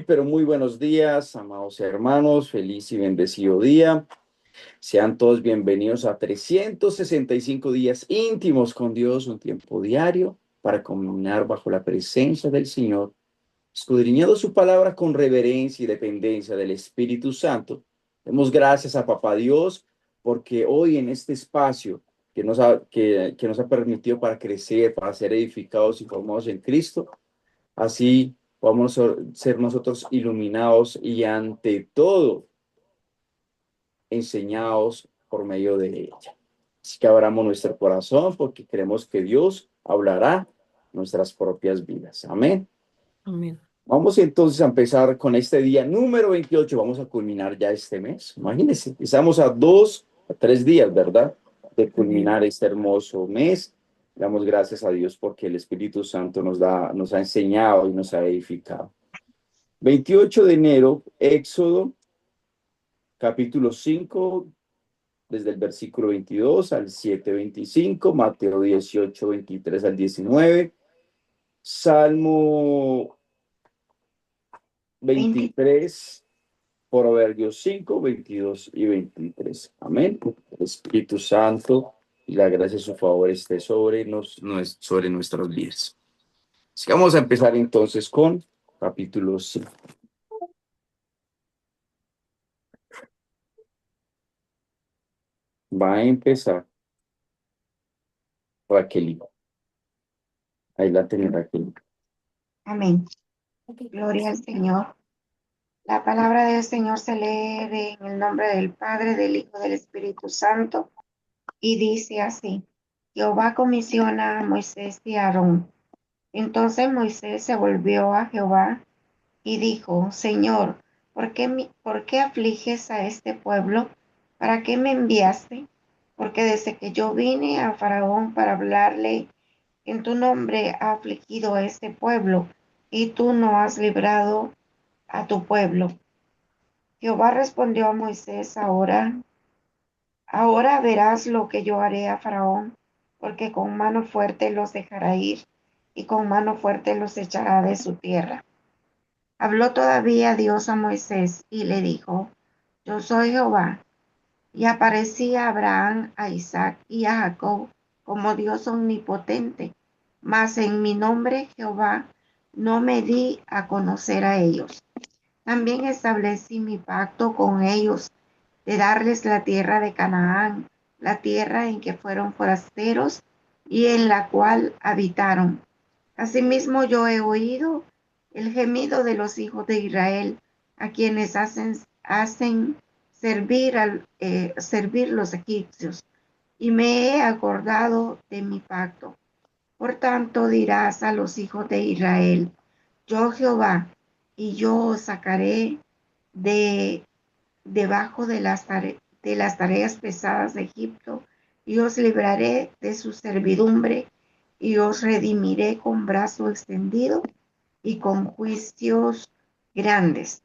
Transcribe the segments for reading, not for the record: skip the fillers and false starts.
Pero muy buenos días, amados hermanos. Feliz y bendecido día. Sean todos bienvenidos a 365 días íntimos con Dios, un tiempo diario para caminar bajo la presencia del Señor, escudriñando su palabra con reverencia y dependencia del Espíritu Santo. Demos gracias a Papá Dios porque hoy en este espacio que nos ha permitido para crecer, para ser edificados y formados en Cristo, así vamos a ser nosotros iluminados y ante todo enseñados por medio de ella. Así que abramos nuestro corazón porque creemos que Dios hablará nuestras propias vidas. Amén. Amén. Vamos entonces a empezar con este día número 28. Vamos a culminar ya este mes. Imagínense, estamos a 3 días, ¿verdad? De Amén. culminar este hermoso mes. Damos gracias a Dios porque el Espíritu Santo nos ha enseñado y nos ha edificado. 28 de enero, Éxodo, capítulo 5 desde el versículo 22 al 7:25, Mateo 18 23 al 19, Salmo 20. 23, Proverbios 5 22 y 23. Amén. El Espíritu Santo y la gracia de su favor esté sobre nuestras vidas. Así que vamos a empezar entonces con capítulo 5. Va a empezar Raquel. Ahí la tenés, Raquel. Amén. Gloria al Señor. La palabra del Señor se lee en el nombre del Padre, del Hijo, del Espíritu Santo, y dice así: Jehová comisiona a Moisés y a Aarón. Entonces Moisés se volvió a Jehová y dijo: Señor, ¿por qué afliges a este pueblo? ¿Para qué me enviaste? Porque desde que yo vine a Faraón para hablarle en tu nombre, ha afligido a este pueblo, y tú no has librado a tu pueblo. Jehová respondió a Moisés: ahora verás lo que yo haré a Faraón, porque con mano fuerte los dejará ir, y con mano fuerte los echará de su tierra. Habló todavía Dios a Moisés y le dijo: Yo soy Jehová. Y aparecí a Abraham, a Isaac y a Jacob como Dios omnipotente, mas en mi nombre Jehová no me di a conocer a ellos. También establecí mi pacto con ellos de darles la tierra de Canaán, la tierra en que fueron forasteros y en la cual habitaron. Asimismo yo he oído el gemido de los hijos de Israel, a quienes hacen servir los egipcios, y me he acordado de mi pacto. Por tanto dirás a los hijos de Israel: Yo Jehová, y yo os sacaré de debajo de las tareas pesadas de Egipto, y os libraré de su servidumbre, y os redimiré con brazo extendido y con juicios grandes.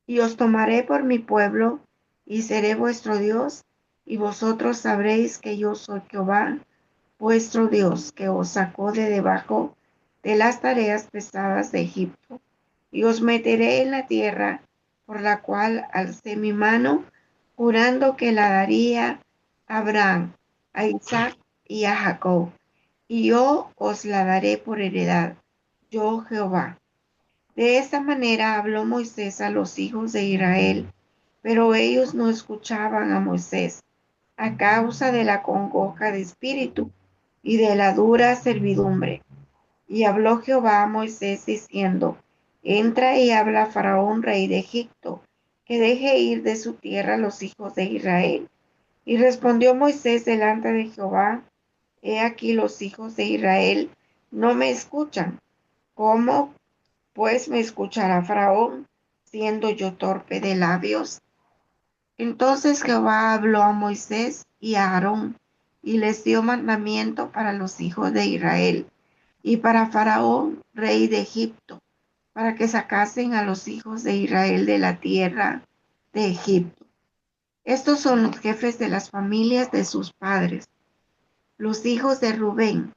Y os tomaré por mi pueblo, y seré vuestro Dios, y vosotros sabréis que yo soy Jehová, vuestro Dios, que os sacó de debajo de las tareas pesadas de Egipto. Y os meteré en la tierra por la cual alcé mi mano, jurando que la daría a Abraham, a Isaac y a Jacob, y yo os la daré por heredad, yo Jehová. De esta manera habló Moisés a los hijos de Israel, pero ellos no escuchaban a Moisés a causa de la congoja de espíritu y de la dura servidumbre. Y habló Jehová a Moisés diciendo: Entra y habla a Faraón, rey de Egipto, que deje ir de su tierra a los hijos de Israel. Y respondió Moisés delante de Jehová: He aquí los hijos de Israel no me escuchan. ¿Cómo pues me escuchará Faraón, siendo yo torpe de labios? Entonces Jehová habló a Moisés y a Aarón, y les dio mandamiento para los hijos de Israel y para Faraón, rey de Egipto, para que sacasen a los hijos de Israel de la tierra de Egipto. Estos son los jefes de las familias de sus padres: los hijos de Rubén,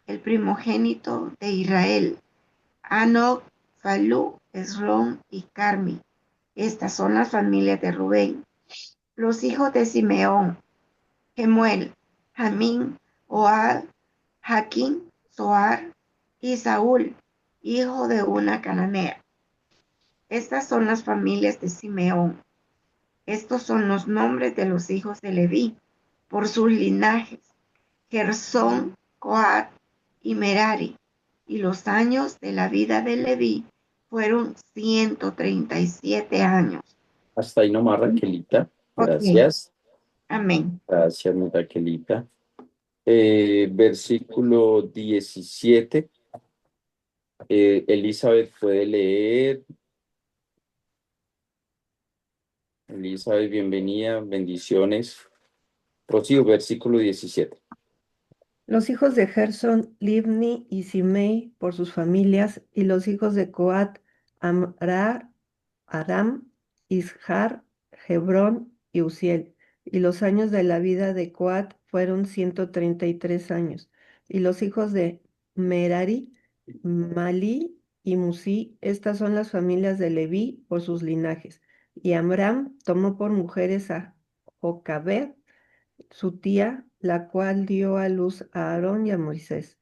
el primogénito de Israel, Anoc, Falú, Eslón y Carmi. Estas son las familias de Rubén. Los hijos de Simeón: Gemuel, Jamín, Ohad, Jaquín, Zoar y Saúl, hijo de una cananea. Estas son las familias de Simeón. Estos son los nombres de los hijos de Leví, por sus linajes: Gersón, Coat y Merari. Y los años de la vida de Leví fueron 137 años. Hasta ahí nomás, Raquelita. Ok, Gracias. amén. Gracias, mi Raquelita. Versículo 17. Elizabeth puede leer. Elizabeth, bienvenida, bendiciones. Rocío, versículo 17. Los hijos de Gersón, Libni y Simei por sus familias, y los hijos de Coat, Amrar, Aram, Ishar, Hebrón y Uziel. Y los años de la vida de Coat fueron 133 años. Y los hijos de Merari, Mali y Musi, estas son las familias de Leví por sus linajes. Y Amram tomó por mujeres a Jocabed, su tía, la cual dio a luz a Aarón y a Moisés.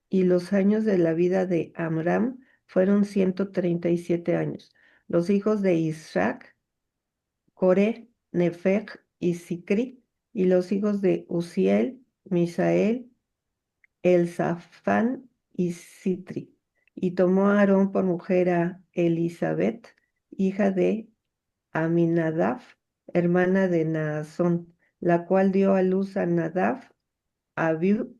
Y los años de la vida de Amram fueron 137 años. Los hijos de Isaac, Core, Nefeg y Sicri, y los hijos de Uziel, Misael, Elzafán y Sitri. Y tomó a Aarón por mujer a Elizabeth, hija de Aminadab, hermana de Naasón, la cual dio a luz a Nadab, Abiú,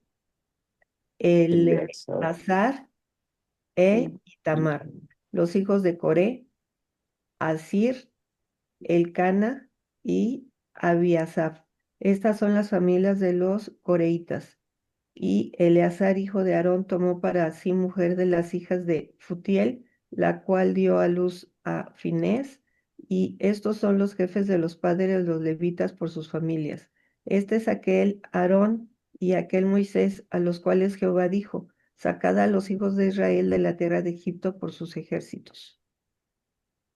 Eleazar. Eleazar e Itamar. Los hijos de Coré: Asir, Elcana y Abiasaf. Estas son las familias de los coreitas. Y Eleazar, hijo de Aarón, tomó para sí mujer de las hijas de Futiel, la cual dio a luz a Finés. Y estos son los jefes de los padres de los levitas por sus familias. Este es aquel Aarón y aquel Moisés, a los cuales Jehová dijo: sacad a los hijos de Israel de la tierra de Egipto por sus ejércitos.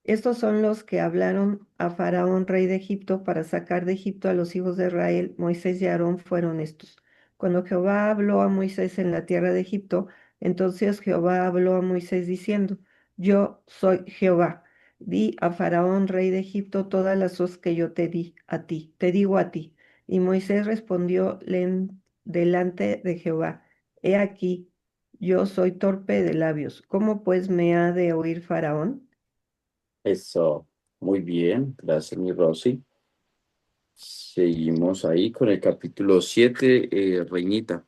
Estos son los que hablaron a Faraón, rey de Egipto, para sacar de Egipto a los hijos de Israel. Moisés y Aarón fueron estos. Cuando Jehová habló a Moisés en la tierra de Egipto, entonces Jehová habló a Moisés diciendo: yo soy Jehová. Di a Faraón, rey de Egipto, todas las cosas que yo te di a ti, te digo a ti. Y Moisés respondió delante de Jehová: he aquí, yo soy torpe de labios. ¿Cómo pues me ha de oír Faraón? Eso, muy bien. Gracias, mi Rosy. Seguimos ahí con el capítulo 7, Reinita.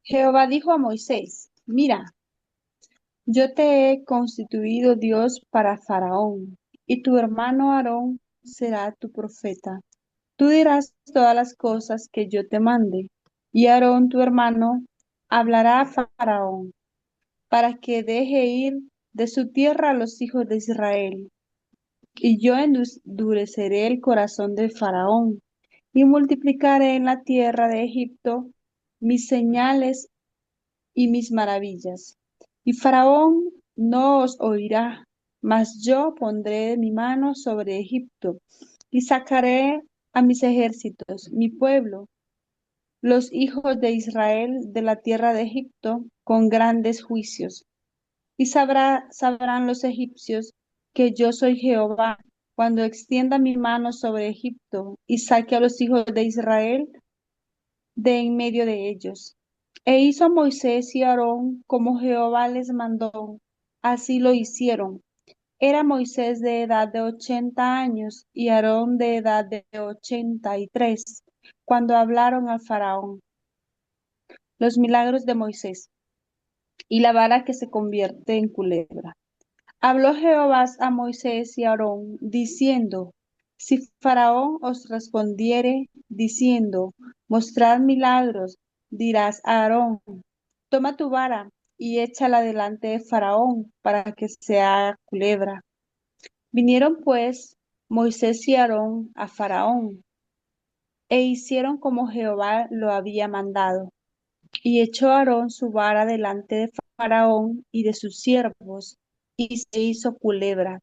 Jehová dijo a Moisés: mira, yo te he constituido Dios para Faraón, y tu hermano Aarón será tu profeta. Tú dirás todas las cosas que yo te mande, y Aarón tu hermano hablará a Faraón, para que deje ir de su tierra a los hijos de Israel. Y yo endureceré el corazón de Faraón, y multiplicaré en la tierra de Egipto mis señales y mis maravillas. Y Faraón no os oirá, mas yo pondré mi mano sobre Egipto y sacaré a mis ejércitos, mi pueblo, los hijos de Israel, de la tierra de Egipto, con grandes juicios. Y sabrán los egipcios que yo soy Jehová, cuando extienda mi mano sobre Egipto y saque a los hijos de Israel de en medio de ellos. E hizo Moisés y Aarón como Jehová les mandó. Así lo hicieron. Era Moisés de edad de 80 años y Aarón de edad de 83, cuando hablaron al Faraón. Los milagros de Moisés y la vara que se convierte en culebra. Habló Jehová a Moisés y a Aarón, diciendo: si Faraón os respondiere, diciendo: mostrad milagros, dirás a Aarón: toma tu vara y échala delante de Faraón, para que se haga culebra. Vinieron pues Moisés y Aarón a Faraón, e hicieron como Jehová lo había mandado. Y echó Aarón su vara delante de Faraón y de sus siervos, y se hizo culebra.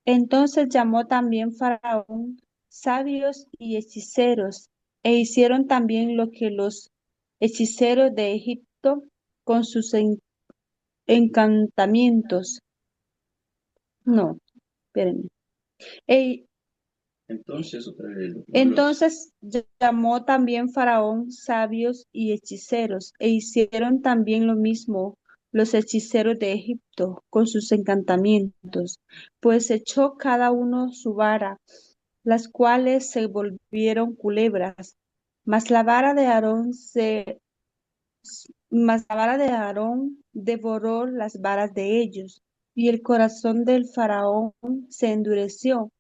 Entonces llamó también Faraón sabios y hechiceros, e hicieron también lo que los hechiceros de Egipto con sus encantamientos. No, espérenme. E Entonces llamó también Faraón sabios y hechiceros, e hicieron también lo mismo los hechiceros de Egipto con sus encantamientos, pues echó cada uno su vara, las cuales se volvieron culebras, mas la vara de Aarón devoró las varas de ellos, y el corazón del Faraón se endureció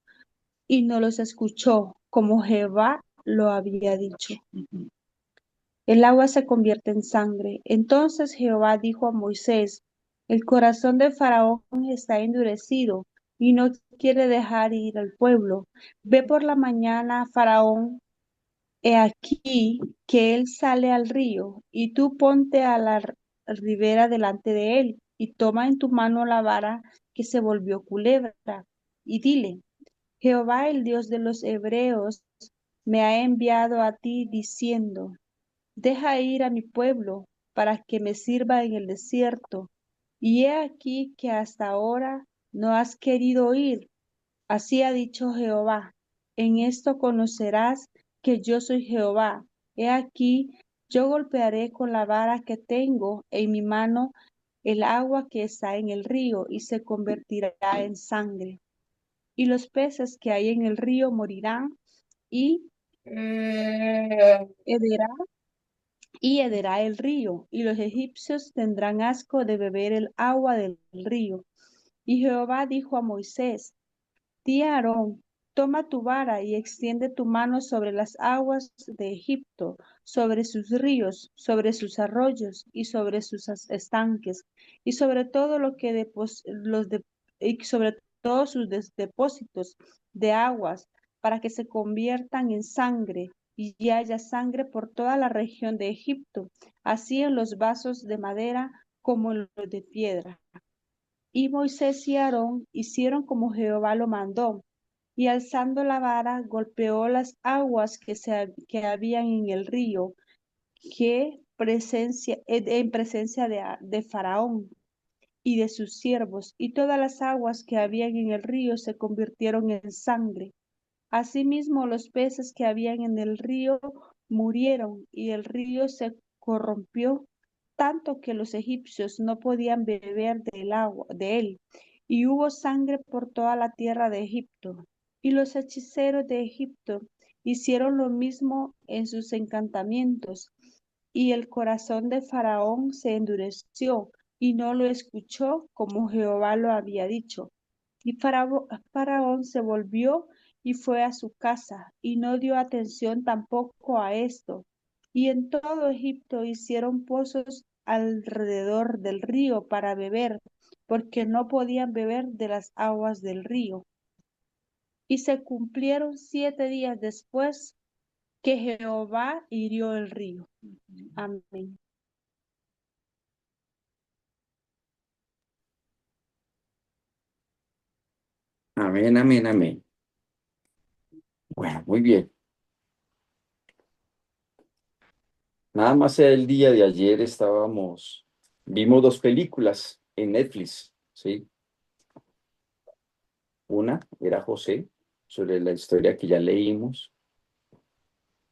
y no los escuchó, como Jehová lo había dicho. El agua se convierte en sangre. Entonces Jehová dijo a Moisés: el corazón de Faraón está endurecido y no quiere dejar ir al pueblo. Ve por la mañana, Faraón, he aquí que él sale al río, y tú ponte a la ribera delante de él, y toma en tu mano la vara que se volvió culebra, y dile: Jehová, el Dios de los hebreos, me ha enviado a ti diciendo: deja ir a mi pueblo para que me sirva en el desierto. Y he aquí que hasta ahora no has querido ir. Así ha dicho Jehová: en esto conocerás que yo soy Jehová. He aquí, yo golpearé con la vara que tengo en mi mano el agua que está en el río, y se convertirá en sangre, y los peces que hay en el río morirán, y hederá, hederá el río, y los egipcios tendrán asco de beber el agua del río. Y Jehová dijo a Moisés: di a Aarón: toma tu vara y extiende tu mano sobre las aguas de Egipto, sobre sus ríos, sobre sus arroyos y sobre sus estanques, y sobre todo lo que y sobre todos sus depósitos de aguas, para que se conviertan en sangre, y haya sangre por toda la región de Egipto, así en los vasos de madera como en los de piedra. Y Moisés y Aarón hicieron como Jehová lo mandó, y alzando la vara golpeó las aguas que habían en el río, en presencia de Faraón y de sus siervos, y todas las aguas que habían en el río se convirtieron en sangre. Asimismo, los peces que habían en el río murieron, y el río se corrompió tanto que los egipcios no podían beber del agua de él, y hubo sangre por toda la tierra de Egipto. Y los hechiceros de Egipto hicieron lo mismo en sus encantamientos, y el corazón de Faraón se endureció, y no lo escuchó, como Jehová lo había dicho. Y Faraón se volvió y fue a su casa, y no dio atención tampoco a esto. Y en todo Egipto hicieron pozos alrededor del río para beber, porque no podían beber de las aguas del río. Y se cumplieron 7 días después que Jehová hirió el río. Amén. Amén, amén, amén. Bueno, muy bien. Nada más el día de ayer vimos dos películas en Netflix, ¿sí? Una era José, sobre la historia que ya leímos,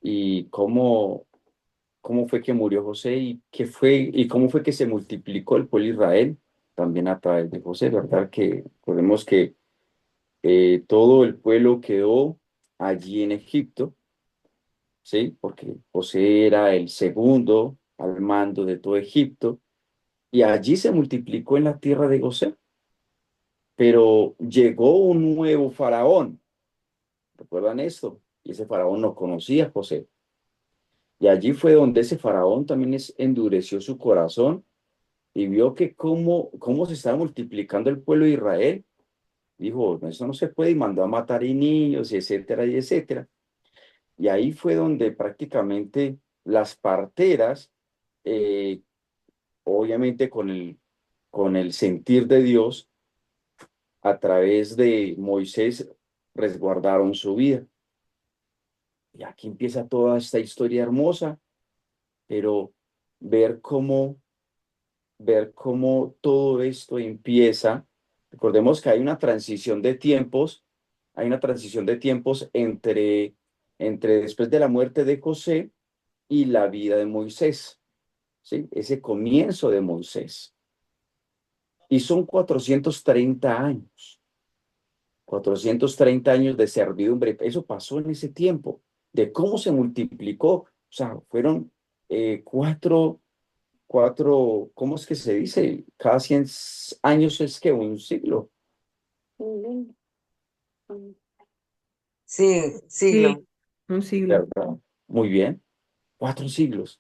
y cómo fue que murió José y cómo fue que se multiplicó el pueblo de Israel también a través de José, ¿verdad? Que podemos que todo el pueblo quedó allí en Egipto, ¿sí? Porque José era el segundo al mando de todo Egipto, y allí se multiplicó en la tierra de José. Pero llegó un nuevo faraón, ¿recuerdan esto? Y ese faraón no conocía a José. Y allí fue donde ese faraón también endureció su corazón y vio que cómo se estaba multiplicando el pueblo de Israel. Dijo: eso no se puede, y mandó a matar y niños, y etcétera, y etcétera. Y ahí fue donde prácticamente las parteras, eh, obviamente con el sentir de Dios, a través de Moisés, resguardaron su vida. Y aquí empieza toda esta historia hermosa, pero ver cómo, ver cómo todo esto empieza. Recordemos que hay una transición de tiempos entre después de la muerte de José y la vida de Moisés, ¿sí? Ese comienzo de Moisés. Y son 430 años de servidumbre. Eso pasó en ese tiempo, de cómo se multiplicó. O sea, fueron ¿cómo es que se dice? Cada 100 años es que un siglo, Sí, siglo. Sí, un siglo. ¿verdad? Muy bien, 4 siglos,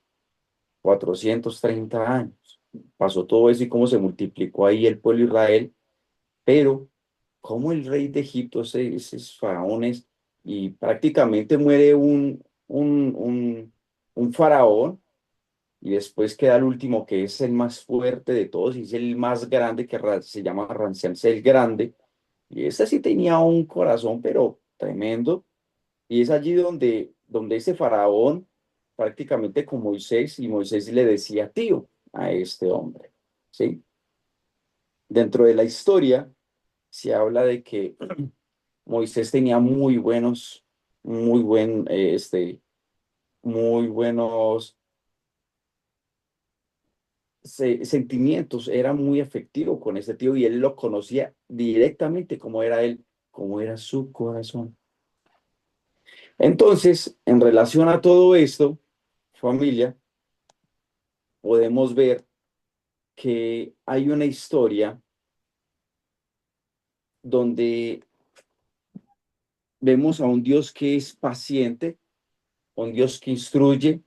430 años. Pasó todo eso y cómo se multiplicó ahí el pueblo de Israel, pero cómo el rey de Egipto, esos faraones, y prácticamente muere un faraón, y después queda el último, que es el más fuerte de todos, y es el más grande, que se llama Ramsés el Grande, y este sí tenía un corazón, pero tremendo, y es allí donde ese faraón, prácticamente con Moisés, y Moisés le decía tío a este hombre, ¿sí? Dentro de la historia se habla de que Moisés tenía muy buenos sentimientos, era muy afectivo con ese tío y él lo conocía directamente como era él, como era su corazón. Entonces, en relación a todo esto, familia, podemos ver que hay una historia donde vemos a un Dios que es paciente, un Dios que instruye,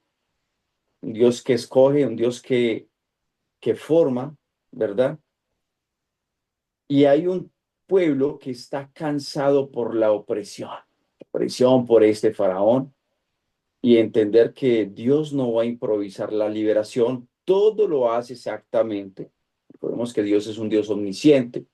un Dios que escoge, un Dios que forma, ¿verdad? Y hay un pueblo que está cansado por la opresión por este faraón, y entender que Dios no va a improvisar la liberación, todo lo hace exactamente. Recordemos que Dios es un Dios omnisciente,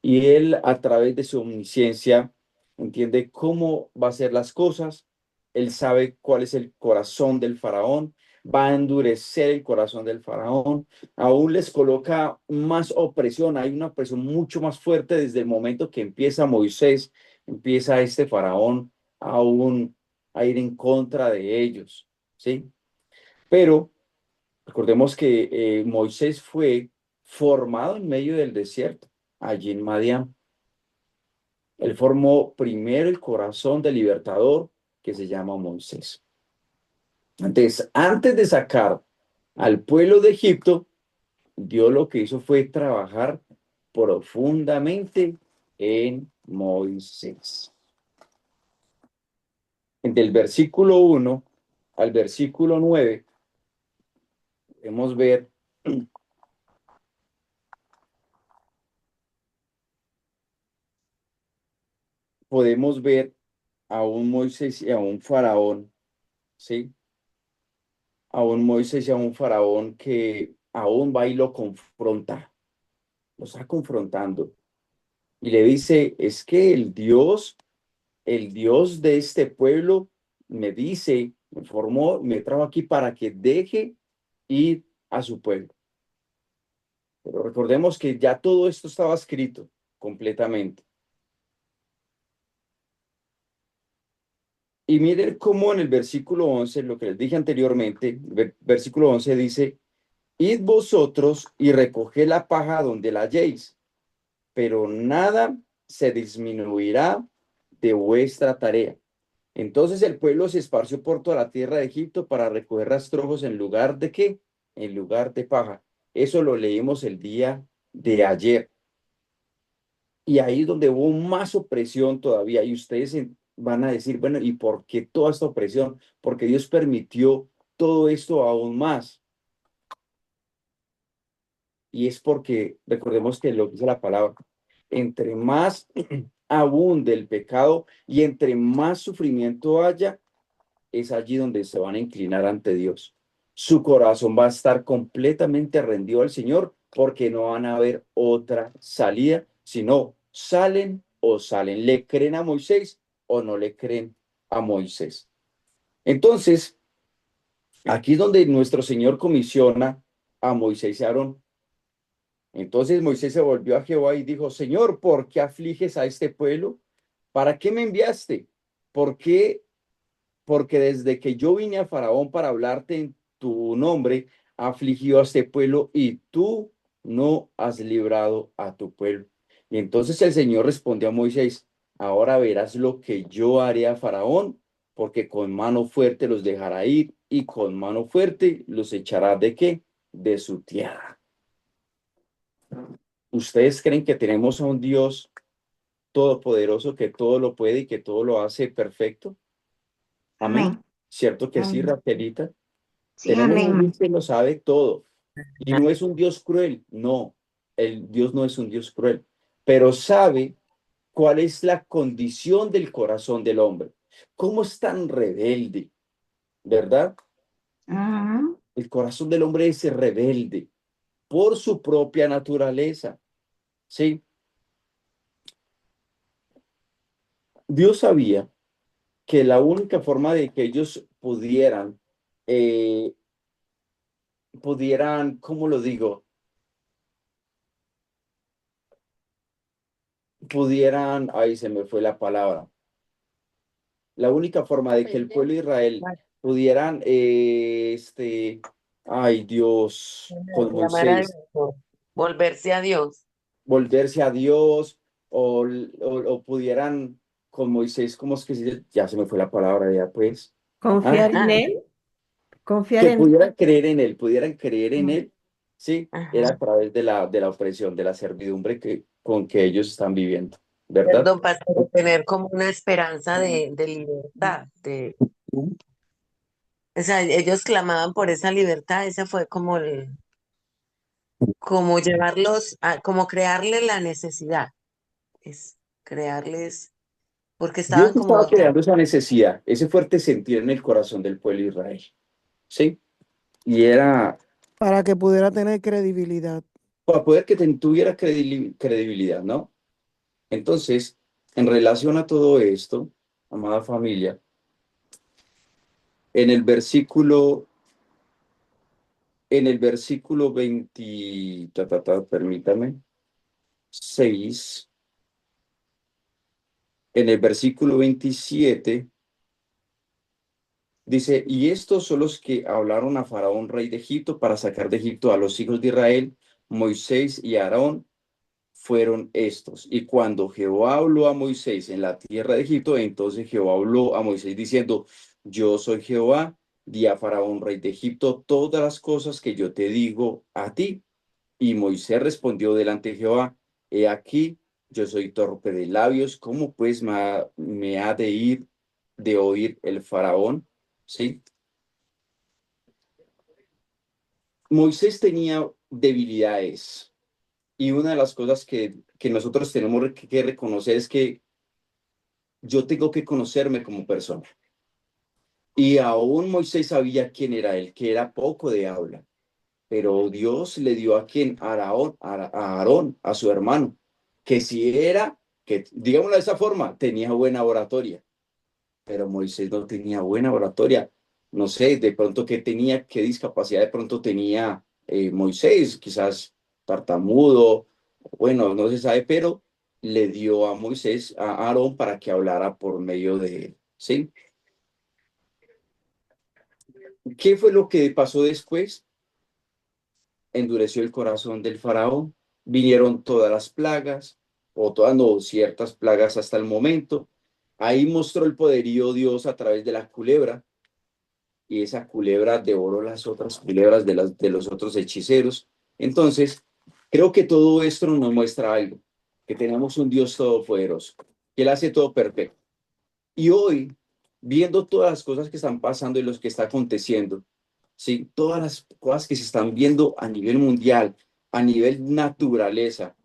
y Él, a través de su omnisciencia, entiende cómo va a hacer las cosas. Él sabe cuál es el corazón del faraón, va a endurecer el corazón del faraón, aún les coloca más opresión, hay una opresión mucho más fuerte desde el momento que empieza Moisés, empieza este faraón aún a ir en contra de ellos, ¿sí? Pero recordemos que Moisés fue formado en medio del desierto, allí en Madián. Él formó primero el corazón del libertador, que se llama Moisés. Entonces, antes de sacar al pueblo de Egipto, Dios lo que hizo fue trabajar profundamente en Moisés. Del versículo 1 al versículo 9, podemos ver a un Moisés y a un faraón, ¿sí? A un Moisés y a un faraón que aún va y lo confronta, lo está confrontando. Y le dice, es que el Dios de este pueblo me dice, me formó, me trajo aquí para que deje ir a su pueblo. Pero recordemos que ya todo esto estaba escrito completamente. Y miren cómo en el versículo 11, lo que les dije anteriormente, versículo 11 dice, id vosotros y recoged la paja donde la halléis, pero nada se disminuirá de vuestra tarea. Entonces el pueblo se esparció por toda la tierra de Egipto para recoger rastrojos en lugar de ¿qué? En lugar de paja. Eso lo leímos el día de ayer. Y ahí es donde hubo más opresión todavía. Y ustedes van a decir, bueno, ¿y por qué toda esta opresión? Porque Dios permitió todo esto aún más. Y es porque, recordemos que lo que dice la palabra, entre más abunde el pecado y entre más sufrimiento haya, es allí donde se van a inclinar ante Dios. Su corazón va a estar completamente rendido al Señor porque no van a ver otra salida, sino salen o salen. ¿Le creen a Moisés o no le creen a Moisés? Entonces, aquí es donde nuestro Señor comisiona a Moisés y a Aarón. Entonces Moisés se volvió a Jehová y dijo, Señor, ¿por qué afliges a este pueblo? ¿Para qué me enviaste? ¿Por qué? Porque desde que yo vine a Faraón para hablarte en tu nombre, afligió a este pueblo y tú no has librado a tu pueblo. Y entonces el Señor respondió a Moisés, ahora verás lo que yo haré a Faraón, porque con mano fuerte los dejará ir y con mano fuerte los echará ¿de qué? De su tierra. ¿Ustedes creen que tenemos a un Dios todopoderoso que todo lo puede y que todo lo hace perfecto? Amén. Amén. ¿Cierto que sí, Amén. Raquelita? Sí, Tenemos un amén. Dios que lo sabe todo y no es un Dios cruel, no, el Dios no es un Dios cruel, pero sabe cuál es la condición del corazón del hombre, cómo es tan rebelde, ¿verdad? Ajá. El corazón del hombre es rebelde por su propia naturaleza, ¿sí? Dios sabía que la única forma de que ellos eh, ¿cómo lo digo? Ahí se me fue la palabra. La única forma de que el pueblo de Israel pudieran, ay Dios, con Llamar a Moisés, Dios, volverse a Dios. volverse a Dios o pudieran con Moisés, ¿cómo es que se dice? Ya se me fue la palabra, ya pues. Ah, Confiar en él, confiar que en pudieran creer en él, sí, era Ajá. a través de la opresión, de la servidumbre con que ellos están viviendo, ¿verdad? Perdón, pastor, tener como una esperanza de libertad. O sea, ellos clamaban por esa libertad, esa fue como como llevarlos a, como crearle la necesidad, es crearles, porque Dios estaban estaba como, creando esa necesidad, ese fuerte sentir en el corazón del pueblo de Israel, ¿sí? Y era para que pudiera tener credibilidad. para poder que tuviera credibilidad, ¿no? Entonces, en relación a todo esto, amada familia, en el versículo, en el versículo 20, permítame, 6, en el versículo 27, dice, y estos son los que hablaron a Faraón, rey de Egipto, para sacar de Egipto a los hijos de Israel, Moisés y Aarón, fueron estos. Y cuando Jehová habló a Moisés en la tierra de Egipto, entonces Jehová habló a Moisés diciendo, yo soy Jehová, di a Faraón, rey de Egipto, todas las cosas que yo te digo a ti. Y Moisés respondió delante de Jehová, he aquí, yo soy torpe de labios, ¿cómo pues me ha de oír el Faraón? ¿Sí? Moisés tenía debilidades y una de las cosas que nosotros tenemos que reconocer es que yo tengo que conocerme como persona. Y aún Moisés sabía quién era él, que era poco de habla, pero Dios le dio a quien, a Aarón, a su hermano, que si era, que digámoslo de esa forma, tenía buena oratoria, pero Moisés no tenía buena oratoria. No sé, de pronto qué discapacidad de pronto tenía Moisés, quizás tartamudo, bueno, no se sabe, pero le dio a Moisés, a Aarón, para que hablara por medio de él, ¿sí? ¿Qué fue lo que pasó después? Endureció el corazón del faraón, vinieron todas las plagas, o todas no, ciertas plagas hasta el momento. Ahí mostró el poderío Dios a través de la culebra, y esa culebra devoró las otras culebras de los otros hechiceros. Entonces, creo que todo esto nos muestra algo, que tenemos un Dios todopoderoso, que Él hace todo perfecto. Y hoy, viendo todas las cosas que están pasando y los que está aconteciendo, ¿sí? Todas las cosas que se están viendo a nivel mundial, a nivel naturaleza,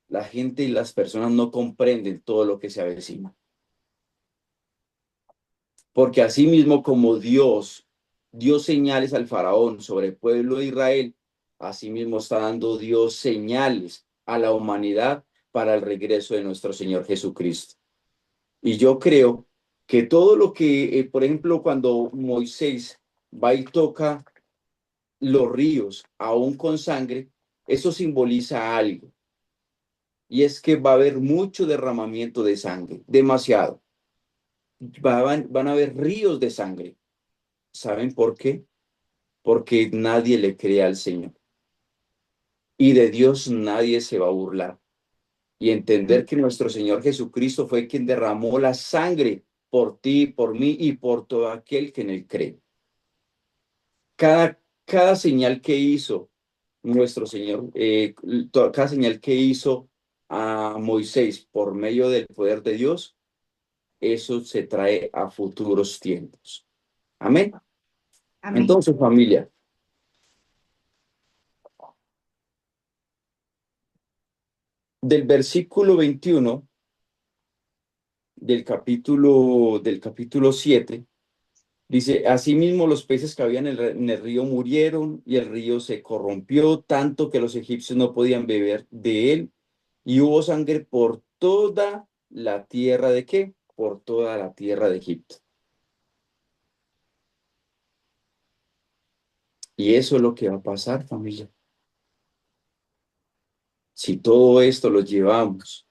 la gente y las personas no comprenden todo lo que se avecina. porque asimismo como Dios dio señales al faraón sobre el pueblo de Israel, asimismo está dando Dios señales a la humanidad para el regreso de nuestro Señor Jesucristo. Y yo creo que todo lo que, por ejemplo, cuando Moisés va y toca los ríos, aún con sangre, eso simboliza algo. Y es que va a haber mucho derramamiento de sangre, demasiado. Van a haber ríos de sangre. ¿Saben por qué? Porque nadie le cree al Señor. Y de Dios nadie se va a burlar. Y entender que nuestro Señor Jesucristo fue quien derramó la sangre por ti, por mí y por todo aquel que en él cree. Cada señal que hizo nuestro Señor, cada señal que hizo a Moisés por medio del poder de Dios, eso se trae a futuros tiempos. Amén. Amén. Entonces, familia, del versículo 21 del capítulo 7, dice, asimismo los peces que habían en el río murieron y el río se corrompió tanto que los egipcios no podían beber de él y hubo sangre por toda la tierra ¿de qué? Por toda la tierra de Egipto. Y eso es lo que va a pasar, familia. Si todo esto lo llevamos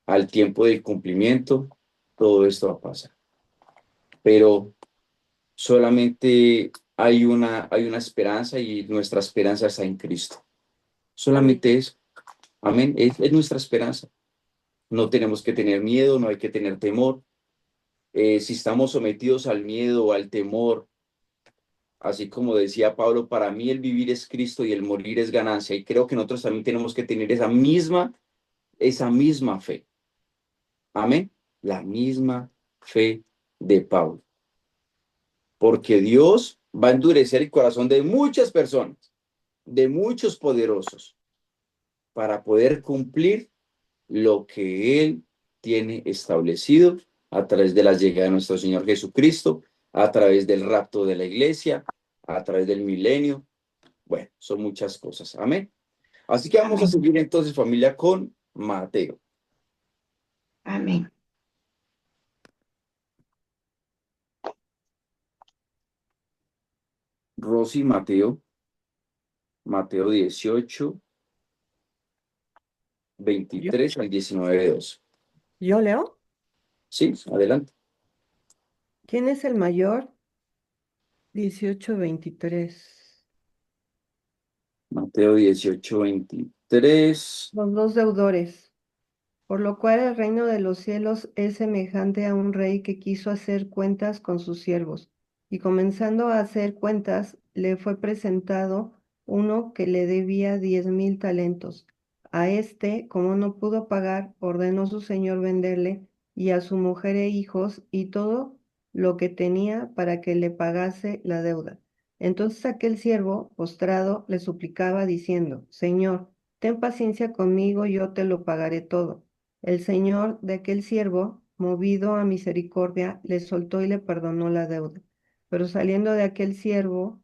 al tiempo del cumplimiento, todo esto va a pasar. Pero solamente hay una esperanza y nuestra esperanza está en Cristo. Solamente eso. Amén. Es nuestra esperanza. No tenemos que tener miedo, no hay que tener temor. Si estamos sometidos al miedo o al temor, así como decía Pablo, para mí el vivir es Cristo y el morir es ganancia. Y creo que nosotros también tenemos que tener esa misma fe. Amén. La misma fe de Pablo. Porque Dios va a endurecer el corazón de muchas personas, de muchos poderosos, para poder cumplir lo que Él tiene establecido a través de la llegada de nuestro Señor Jesucristo, a través del rapto de la iglesia, a través del milenio. Bueno, son muchas cosas. Amén. Así que vamos a Amén. seguir entonces, familia, con Mateo. Amén. Rosy, Mateo 18, 23 al 19, 2. ¿Yo leo? Sí, adelante. ¿Quién es el mayor? 18:23. Mateo 18, 23. Los dos deudores. Por lo cual el reino de los cielos es semejante a un rey que quiso hacer cuentas con sus siervos. Y comenzando a hacer cuentas, le fue presentado uno que le debía 10,000 talentos. A este, como no pudo pagar, ordenó su señor venderle y a su mujer e hijos y todo lo que tenía para que le pagase la deuda. Entonces aquel siervo, postrado, le suplicaba diciendo, Señor, ten paciencia conmigo, yo te lo pagaré todo. El señor de aquel siervo, movido a misericordia, le soltó y le perdonó la deuda. Pero saliendo de aquel siervo,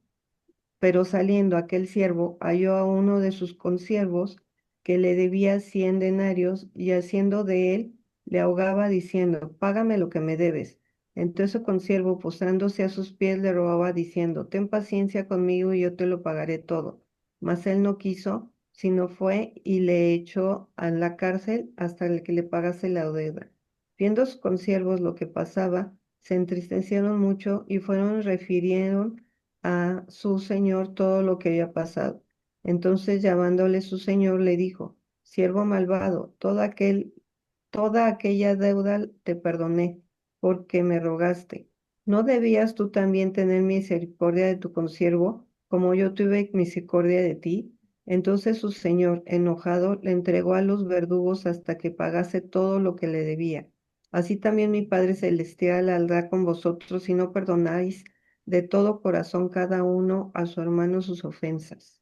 pero saliendo aquel siervo, halló a uno de sus consiervos que le debía 100 denarios y haciendo de él, le ahogaba diciendo, págame lo que me debes. Entonces su consiervo, postrándose a sus pies, le rogaba diciendo, ten paciencia conmigo y yo te lo pagaré todo. Mas él no quiso, sino fue y le echó a la cárcel hasta el que le pagase la deuda. Viendo sus consiervos lo que pasaba, se entristecieron mucho y fueron y refirieron a su señor todo lo que había pasado. Entonces llamándole su señor le dijo, siervo malvado, toda aquella deuda te perdoné, porque me rogaste. ¿No debías tú también tener misericordia de tu consiervo, como yo tuve misericordia de ti? Entonces su señor, enojado, le entregó a los verdugos hasta que pagase todo lo que le debía. Así también mi Padre Celestial hará con vosotros si no perdonáis de todo corazón cada uno a su hermano sus ofensas.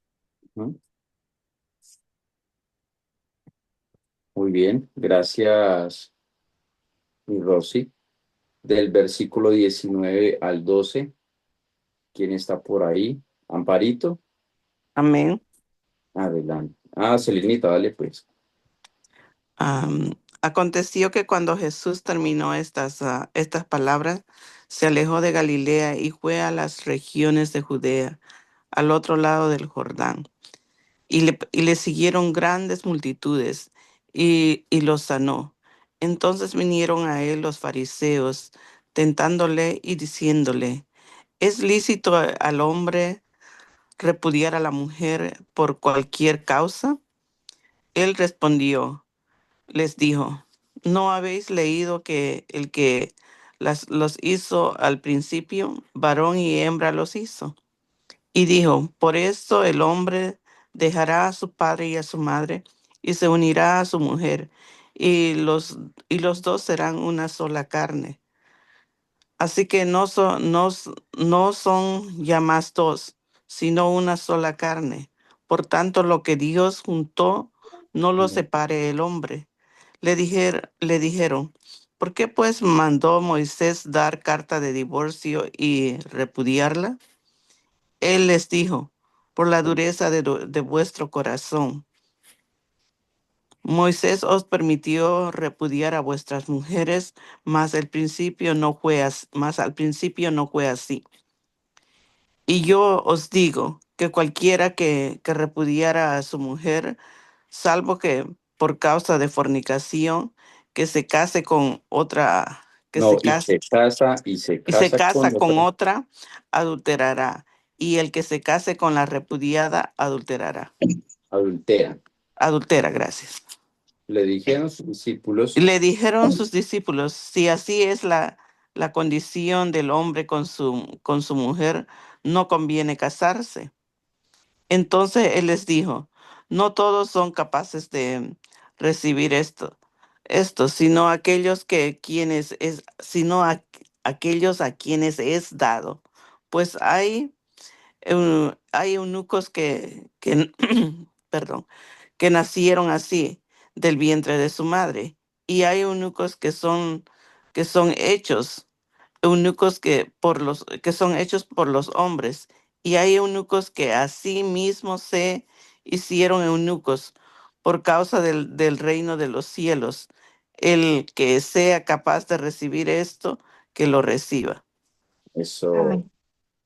Ujú. Muy bien, gracias, mi Rosy. del versículo 19 al 12. ¿Quién está por ahí? Amparito, Amén. adelante. Celinita, dale pues. Aconteció que cuando Jesús terminó estas palabras, se alejó de Galilea y fue a las regiones de Judea, al otro lado del Jordán. Y le siguieron grandes multitudes y los sanó. Entonces vinieron a él los fariseos, tentándole y diciéndole, ¿es lícito al hombre repudiar a la mujer por cualquier causa? Él respondió, les dijo, ¿no habéis leído que el que los hizo al principio, varón y hembra los hizo? Y dijo, por esto el hombre dejará a su padre y a su madre y se unirá a su mujer, y los dos serán una sola carne. Así que no son ya más dos, sino una sola carne. Por tanto, lo que Dios juntó, no lo separe el hombre. Le dijeron, ¿por qué pues mandó Moisés dar carta de divorcio y repudiarla? Él les dijo, por la dureza de vuestro corazón. Moisés os permitió repudiar a vuestras mujeres, mas al principio no fue así. Y yo os digo que cualquiera que repudiara a su mujer, salvo que por causa de fornicación, que se case con otra, No, y se se casa casa con con otra, otra, adulterará. Y el que se case con la repudiada, adulterará. adultera. Adultera, gracias. Le dijeron sus Y discípulos, le dijeron sus discípulos, si así es la condición del hombre con su mujer, no conviene casarse. Entonces él les dijo, no todos son capaces de recibir esto, sino aquellos a quienes es dado. Pues hay eunucos perdón, que nacieron así del vientre de su madre, y hay eunucos que son hechos eunucos que son hechos por los hombres, y hay eunucos que así mismo se hicieron eunucos por causa del reino de los cielos. El que sea capaz de recibir esto, que lo reciba. eso,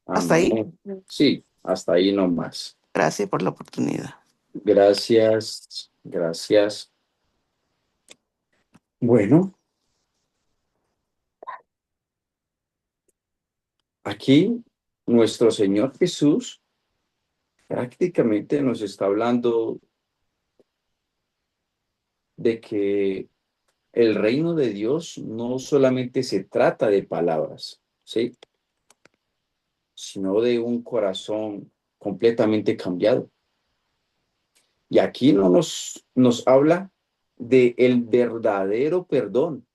Hasta ahí. amén. Sí, hasta ahí nomás. Gracias por la oportunidad. Gracias, gracias. Bueno, aquí nuestro Señor Jesús prácticamente nos está hablando de que el reino de Dios no solamente se trata de palabras, ¿sí? Sino de un corazón completamente cambiado. Y aquí no nos habla de el verdadero perdón,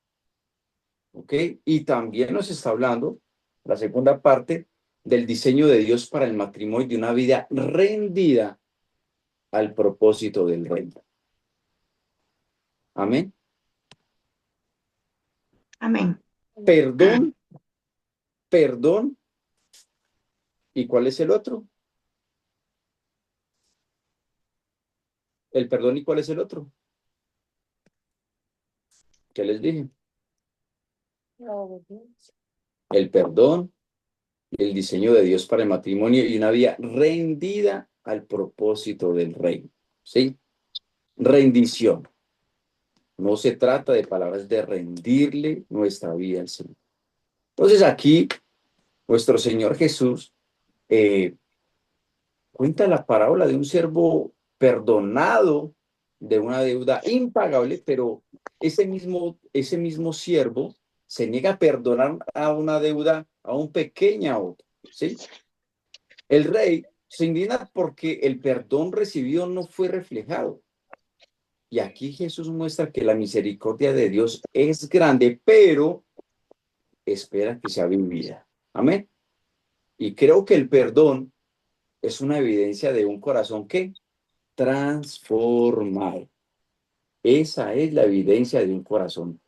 ¿ok? Y también nos está hablando, la segunda parte, del diseño de Dios para el matrimonio, de una vida rendida al propósito del reino. Amén. Amén. Perdón, perdón. ¿Y cuál es el otro? El perdón, ¿y cuál es el otro? ¿Qué les dije? El perdón, el diseño de Dios para el matrimonio y una vida rendida al propósito del reino. ¿Sí? Rendición. No se trata de palabras, de rendirle nuestra vida al Señor. Entonces aquí, nuestro Señor Jesús cuenta la parábola de un siervo perdonado de una deuda impagable, pero ese mismo siervo se niega a perdonar a una deuda aún pequeña a otro, ¿sí? El rey se indigna porque el perdón recibido no fue reflejado. Y aquí Jesús muestra que la misericordia de Dios es grande, pero espera que sea vivida. Amén. Y creo que el perdón es una evidencia de un corazón que transformado. Esa es la evidencia de un corazón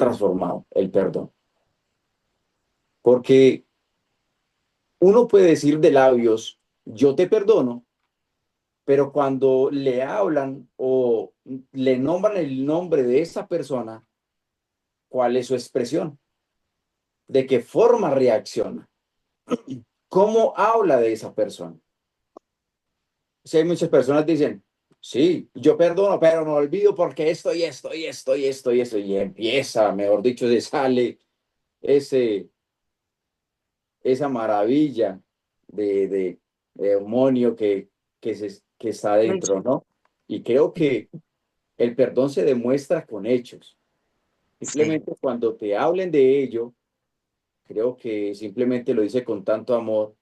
transformado el perdón. Porque uno puede decir de labios, yo te perdono, pero cuando le hablan o le nombran el nombre de esa persona, ¿cuál es su expresión? ¿De qué forma reacciona? ¿Cómo habla de esa persona? Si hay muchas personas que dicen, sí, yo perdono, pero no olvido porque esto y esto y esto y esto y esto, y empieza, mejor dicho, se sale esa maravilla de demonio que está Hecho. dentro, ¿no? Y creo que el perdón se demuestra con hechos. Sí, Simplemente cuando te hablen de ello, creo que simplemente lo dice con tanto amor,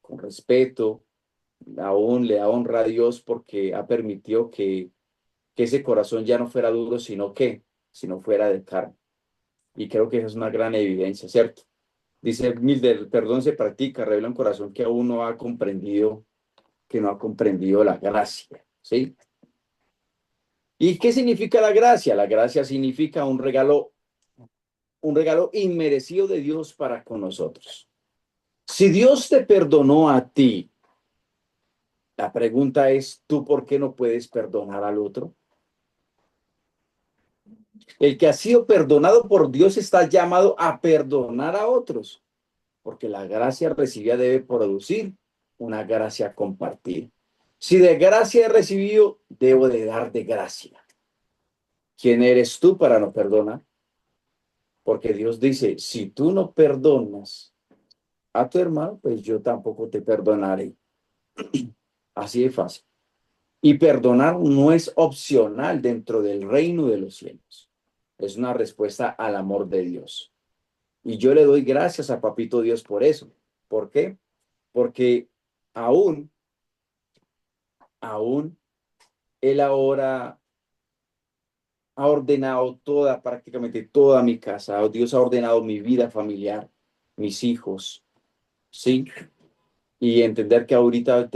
con respeto, aún le da honra a Dios porque ha permitido que ese corazón ya no fuera duro, sino fuera de carne. Y creo que esa es una gran evidencia, ¿cierto? Dice Milder, el perdón se practica, revela un corazón que aún no ha comprendido, que no ha comprendido la gracia, ¿sí? ¿Y qué significa la gracia? La gracia significa un regalo inmerecido de Dios para con nosotros. Si Dios te perdonó a ti, la pregunta es, ¿tú por qué no puedes perdonar al otro? El que ha sido perdonado por Dios está llamado a perdonar a otros, porque la gracia recibida debe producir una gracia compartida. Si de gracia he recibido, debo de dar de gracia. ¿Quién eres tú para no perdonar? Porque Dios dice, si tú no perdonas a tu hermano, pues yo tampoco te perdonaré. Así de fácil. Y perdonar no es opcional dentro del reino de los cielos. Es una respuesta al amor de Dios. Y yo le doy gracias a Papito Dios por eso. ¿Por qué? Porque aún, aún, Él ahora ha ordenado prácticamente toda mi casa. Dios ha ordenado mi vida familiar, mis hijos, ¿sí? Y entender que ahorita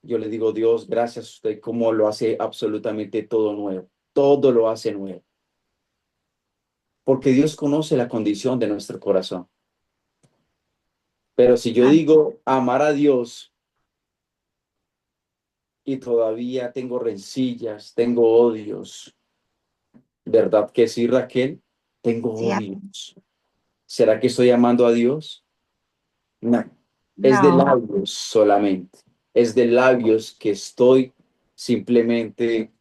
yo le digo, Dios, gracias a usted, como lo hace absolutamente todo nuevo. Todo lo hace nuevo. Porque Dios conoce la condición de nuestro corazón. Pero si yo digo amar a Dios y todavía tengo rencillas, tengo odios, ¿verdad que sí, Raquel? Tengo Sí, odios. ¿Será que estoy amando a Dios? No, es de no, labios solamente. Es de labios que estoy simplemente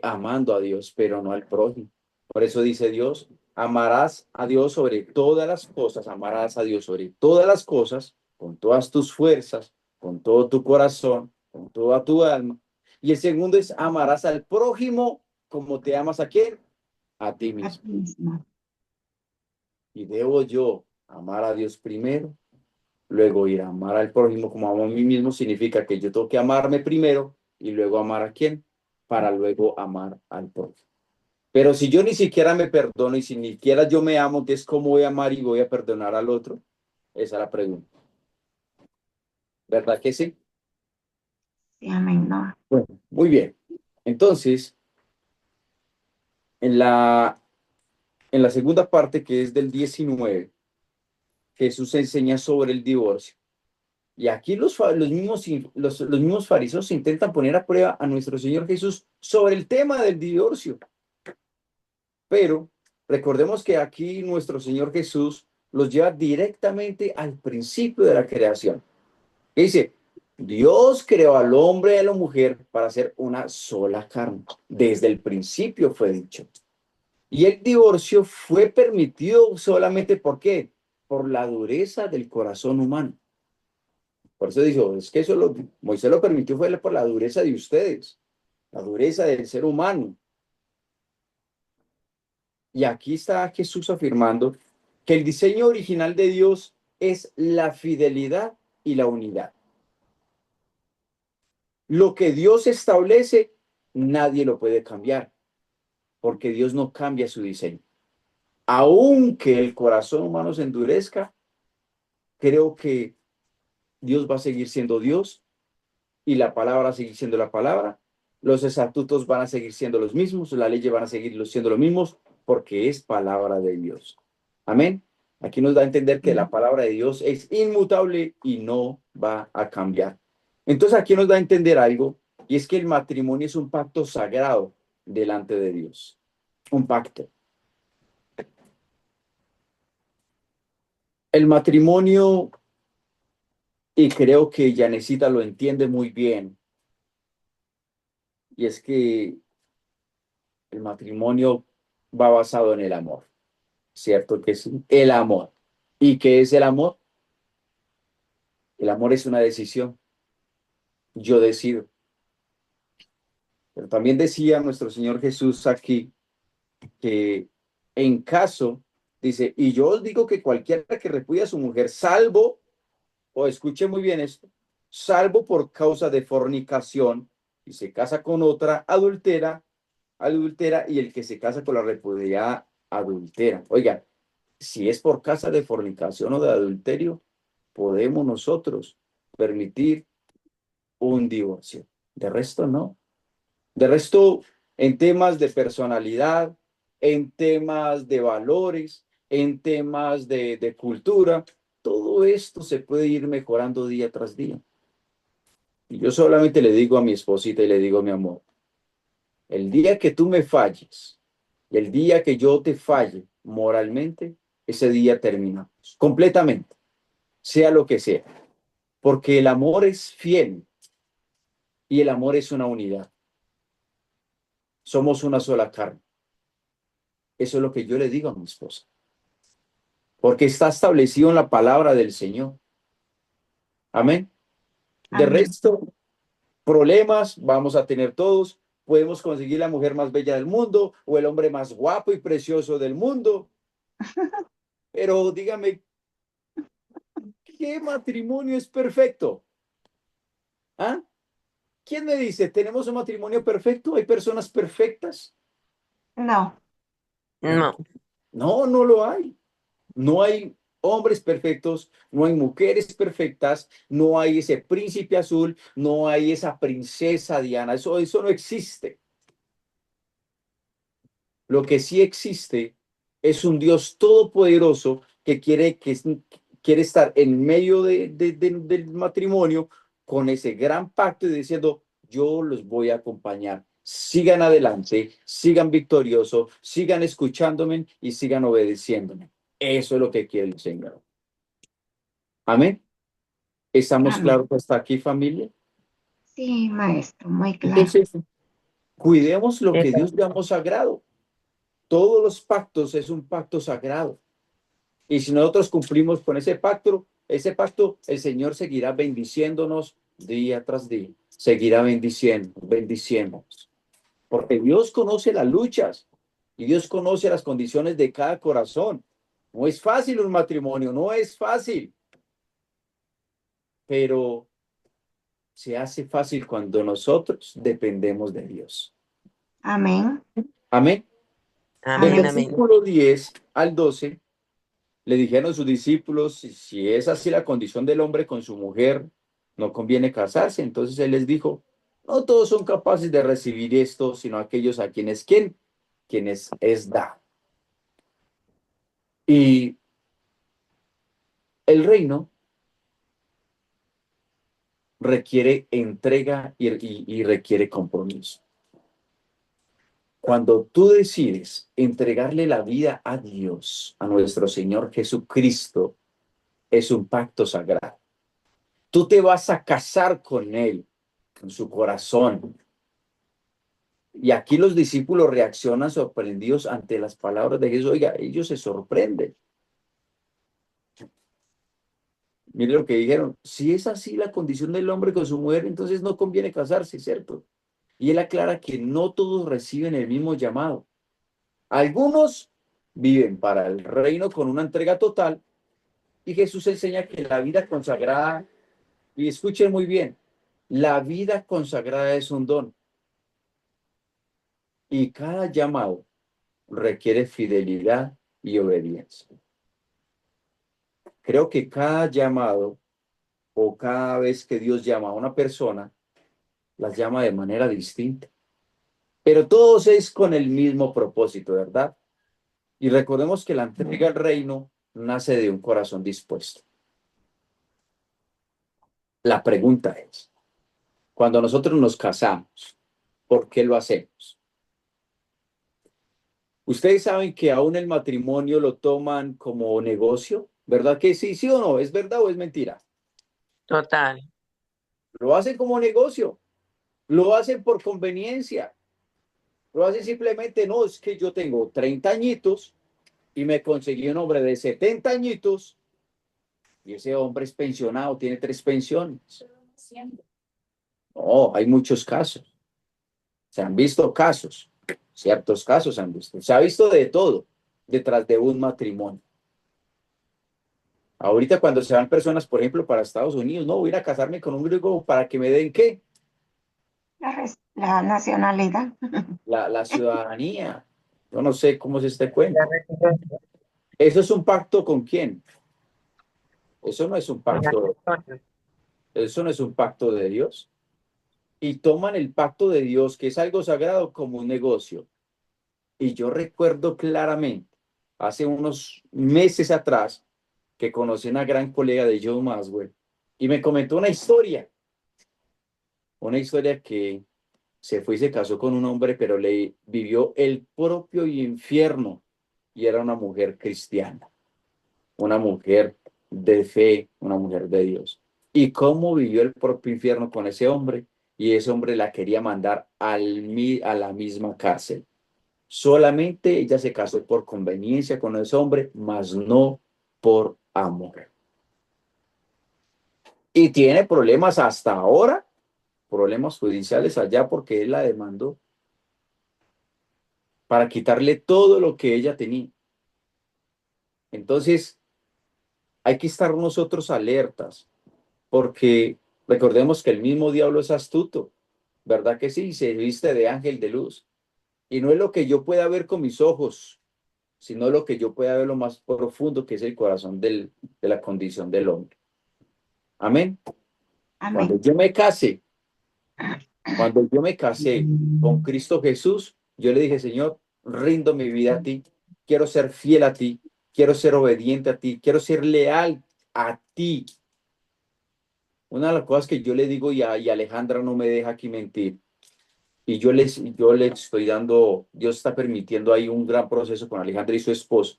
amando a Dios, pero no al prójimo. Por eso dice Dios, amarás a Dios sobre todas las cosas, amarás a Dios sobre todas las cosas, con todas tus fuerzas, con todo tu corazón, con toda tu alma. Y el segundo es, amarás al prójimo como te amas a quién, a ti a ti mismo. mismo. Y debo yo amar a Dios primero. Luego ir a amar al prójimo como amo a mí mismo significa que yo tengo que amarme primero y luego amar a quién, para luego amar al prójimo. Pero si yo ni siquiera me perdono y si ni siquiera yo me amo, entonces ¿cómo voy a amar y voy a perdonar al otro? Esa es la pregunta. ¿Verdad que sí? Sí, amén, no. Bueno, muy bien. Entonces, en la, en la segunda parte, que es del 19, Jesús enseña sobre el divorcio. Y aquí los mismos fariseos intentan poner a prueba a nuestro Señor Jesús sobre el tema del divorcio. Pero recordemos que aquí nuestro Señor Jesús los lleva directamente al principio de la creación. Que dice, Dios creó al hombre y a la mujer para ser una sola carne. Desde el principio fue dicho. Y el divorcio fue permitido solamente ¿por qué? Por la dureza del corazón humano. Por eso dijo, es que Moisés lo permitió fue por la dureza de ustedes, la dureza del ser humano. Y aquí está Jesús afirmando que el diseño original de Dios es la fidelidad y la unidad. Lo que Dios establece, nadie lo puede cambiar, porque Dios no cambia su diseño. Aunque el corazón humano se endurezca, creo que Dios va a seguir siendo Dios y la palabra va a seguir siendo la palabra. Los estatutos van a seguir siendo los mismos, las leyes van a seguir siendo los mismos, porque es palabra de Dios. Amén. Aquí nos da a entender que la palabra de Dios es inmutable y no va a cambiar. Entonces aquí nos da a entender algo, y es que el matrimonio es un pacto sagrado delante de Dios. Un pacto. El matrimonio, y creo que Yanecita lo entiende muy bien, y es que el matrimonio va basado en el amor, ¿cierto que sí? El amor. ¿Y qué es el amor? El amor es una decisión. Yo decido. Pero también decía nuestro Señor Jesús aquí que en caso, dice, y yo os digo que cualquiera que repudia a su mujer, salvo, o escuche muy bien esto, salvo por causa de fornicación y se casa con otra, adultera, y el que se casa con la repudiada, adultera. Oiga, si es por causa de fornicación o de adulterio, podemos nosotros permitir un divorcio. De resto, no. De resto, en temas de personalidad, en temas de valores, en temas de cultura, todo esto se puede ir mejorando día tras día. Y yo solamente le digo a mi esposita y le digo, mi amor, el día que tú me falles y el día que yo te falle moralmente, ese día terminamos completamente, sea lo que sea, porque el amor es fiel y el amor es una unidad. Somos una sola carne. Eso es lo que yo le digo a mi esposa, porque está establecido en la palabra del Señor. Amén. De Amén. resto, problemas vamos a tener todos. Podemos conseguir la mujer más bella del mundo o el hombre más guapo y precioso del mundo. Pero dígame, ¿qué matrimonio es perfecto? ¿Ah? ¿Quién me dice, tenemos un matrimonio perfecto? ¿Hay personas perfectas? No, No, No, no lo hay. No hay hombres perfectos, no hay mujeres perfectas, no hay ese príncipe azul, no hay esa princesa Diana. Eso no existe. Lo que sí existe es un Dios todopoderoso que quiere estar en medio del matrimonio con ese gran pacto y diciendo, yo los voy a acompañar. Sigan adelante, sigan victoriosos, sigan escuchándome y sigan obedeciéndome. Eso es lo que quiere el Señor. Amén. ¿Estamos amén. claros hasta aquí, familia? Sí, maestro, muy claro. Entonces, cuidemos lo que Dios exacto. llamó sagrado. Todos los pactos es un pacto sagrado. Y si nosotros cumplimos con ese pacto, el Señor seguirá bendiciéndonos día tras día. Seguirá bendiciéndonos. Porque Dios conoce las luchas y Dios conoce las condiciones de cada corazón. No es fácil un matrimonio, no es fácil, pero se hace fácil cuando nosotros dependemos de Dios. Amén, Amén. Del Amén, amén. amén. versículo 10 al 12, le dijeron sus discípulos, si es así la condición del hombre con su mujer, no conviene casarse. Entonces él les dijo, no todos son capaces de recibir esto, sino aquellos a quienes es dado. Y el reino requiere entrega y requiere compromiso. Cuando tú decides entregarle la vida a Dios, a nuestro Señor Jesucristo, es un pacto sagrado. Tú te vas a casar con Él, con su corazón. Y aquí los discípulos reaccionan sorprendidos ante las palabras de Jesús. Oiga, ellos se sorprenden. Mire lo que dijeron. Si es así la condición del hombre con su mujer, entonces no conviene casarse, ¿cierto? Y él aclara que no todos reciben el mismo llamado. Algunos viven para el reino con una entrega total y Jesús enseña que la vida consagrada, y escuchen muy bien, la vida consagrada es un don y cada llamado requiere fidelidad y obediencia. Creo que cada llamado o cada vez que Dios llama a una persona, las llama de manera distinta, pero todos es con el mismo propósito, ¿verdad? Y recordemos que la entrega al reino nace de un corazón dispuesto. La pregunta es, cuando nosotros nos casamos, ¿por qué lo hacemos? Ustedes saben que aún el matrimonio lo toman como negocio, ¿verdad que sí, sí o no? ¿Es verdad o es mentira? Total. Lo hacen como negocio, lo hacen por conveniencia, lo hacen simplemente, no, es que yo tengo 30 añitos y me conseguí un hombre de 70 añitos y ese hombre es pensionado, tiene 3 pensiones. No, hay muchos casos. Se han visto casos, ciertos casos se han visto. Se ha visto de todo detrás de un matrimonio. Ahorita cuando se van personas, por ejemplo, para Estados Unidos, no, voy a ir a casarme con un griego para que me den ¿qué? La nacionalidad. La ciudadanía. Yo no sé cómo es este La cuento. residencia, ¿Eso es un pacto con quién? Eso no es un con la pacto, persona. eso no es un pacto de Dios. Y toman el pacto de Dios, que es algo sagrado, como un negocio. Y yo recuerdo claramente, hace unos meses atrás, que conocí a una gran colega de John Maswell y me comentó una historia que se fue y se casó con un hombre, pero le vivió el propio infierno y era una mujer cristiana, una mujer de fe, una mujer de Dios. Y cómo vivió el propio infierno con ese hombre y ese hombre la quería mandar a la misma cárcel. Solamente ella se casó por conveniencia con ese hombre, mas no por amor. Y tiene problemas hasta ahora, problemas judiciales allá porque él la demandó para quitarle todo lo que ella tenía. Entonces, hay que estar nosotros alertas porque recordemos que el mismo diablo es astuto, ¿verdad que sí? Se viste de ángel de luz. Y no es lo que yo pueda ver con mis ojos, sino lo que yo pueda ver lo más profundo que es el corazón de la condición del hombre. Amén. Cuando Amén. yo me casé, Cuando yo me casé con Cristo Jesús, yo le dije, Señor, rindo mi vida a ti, quiero ser fiel a ti, quiero ser obediente a ti, quiero ser leal a ti. Una de las cosas que yo le digo y Alejandra no me deja aquí mentir, y yo le estoy dando, Dios está permitiendo ahí un gran proceso con Alejandra y su esposo,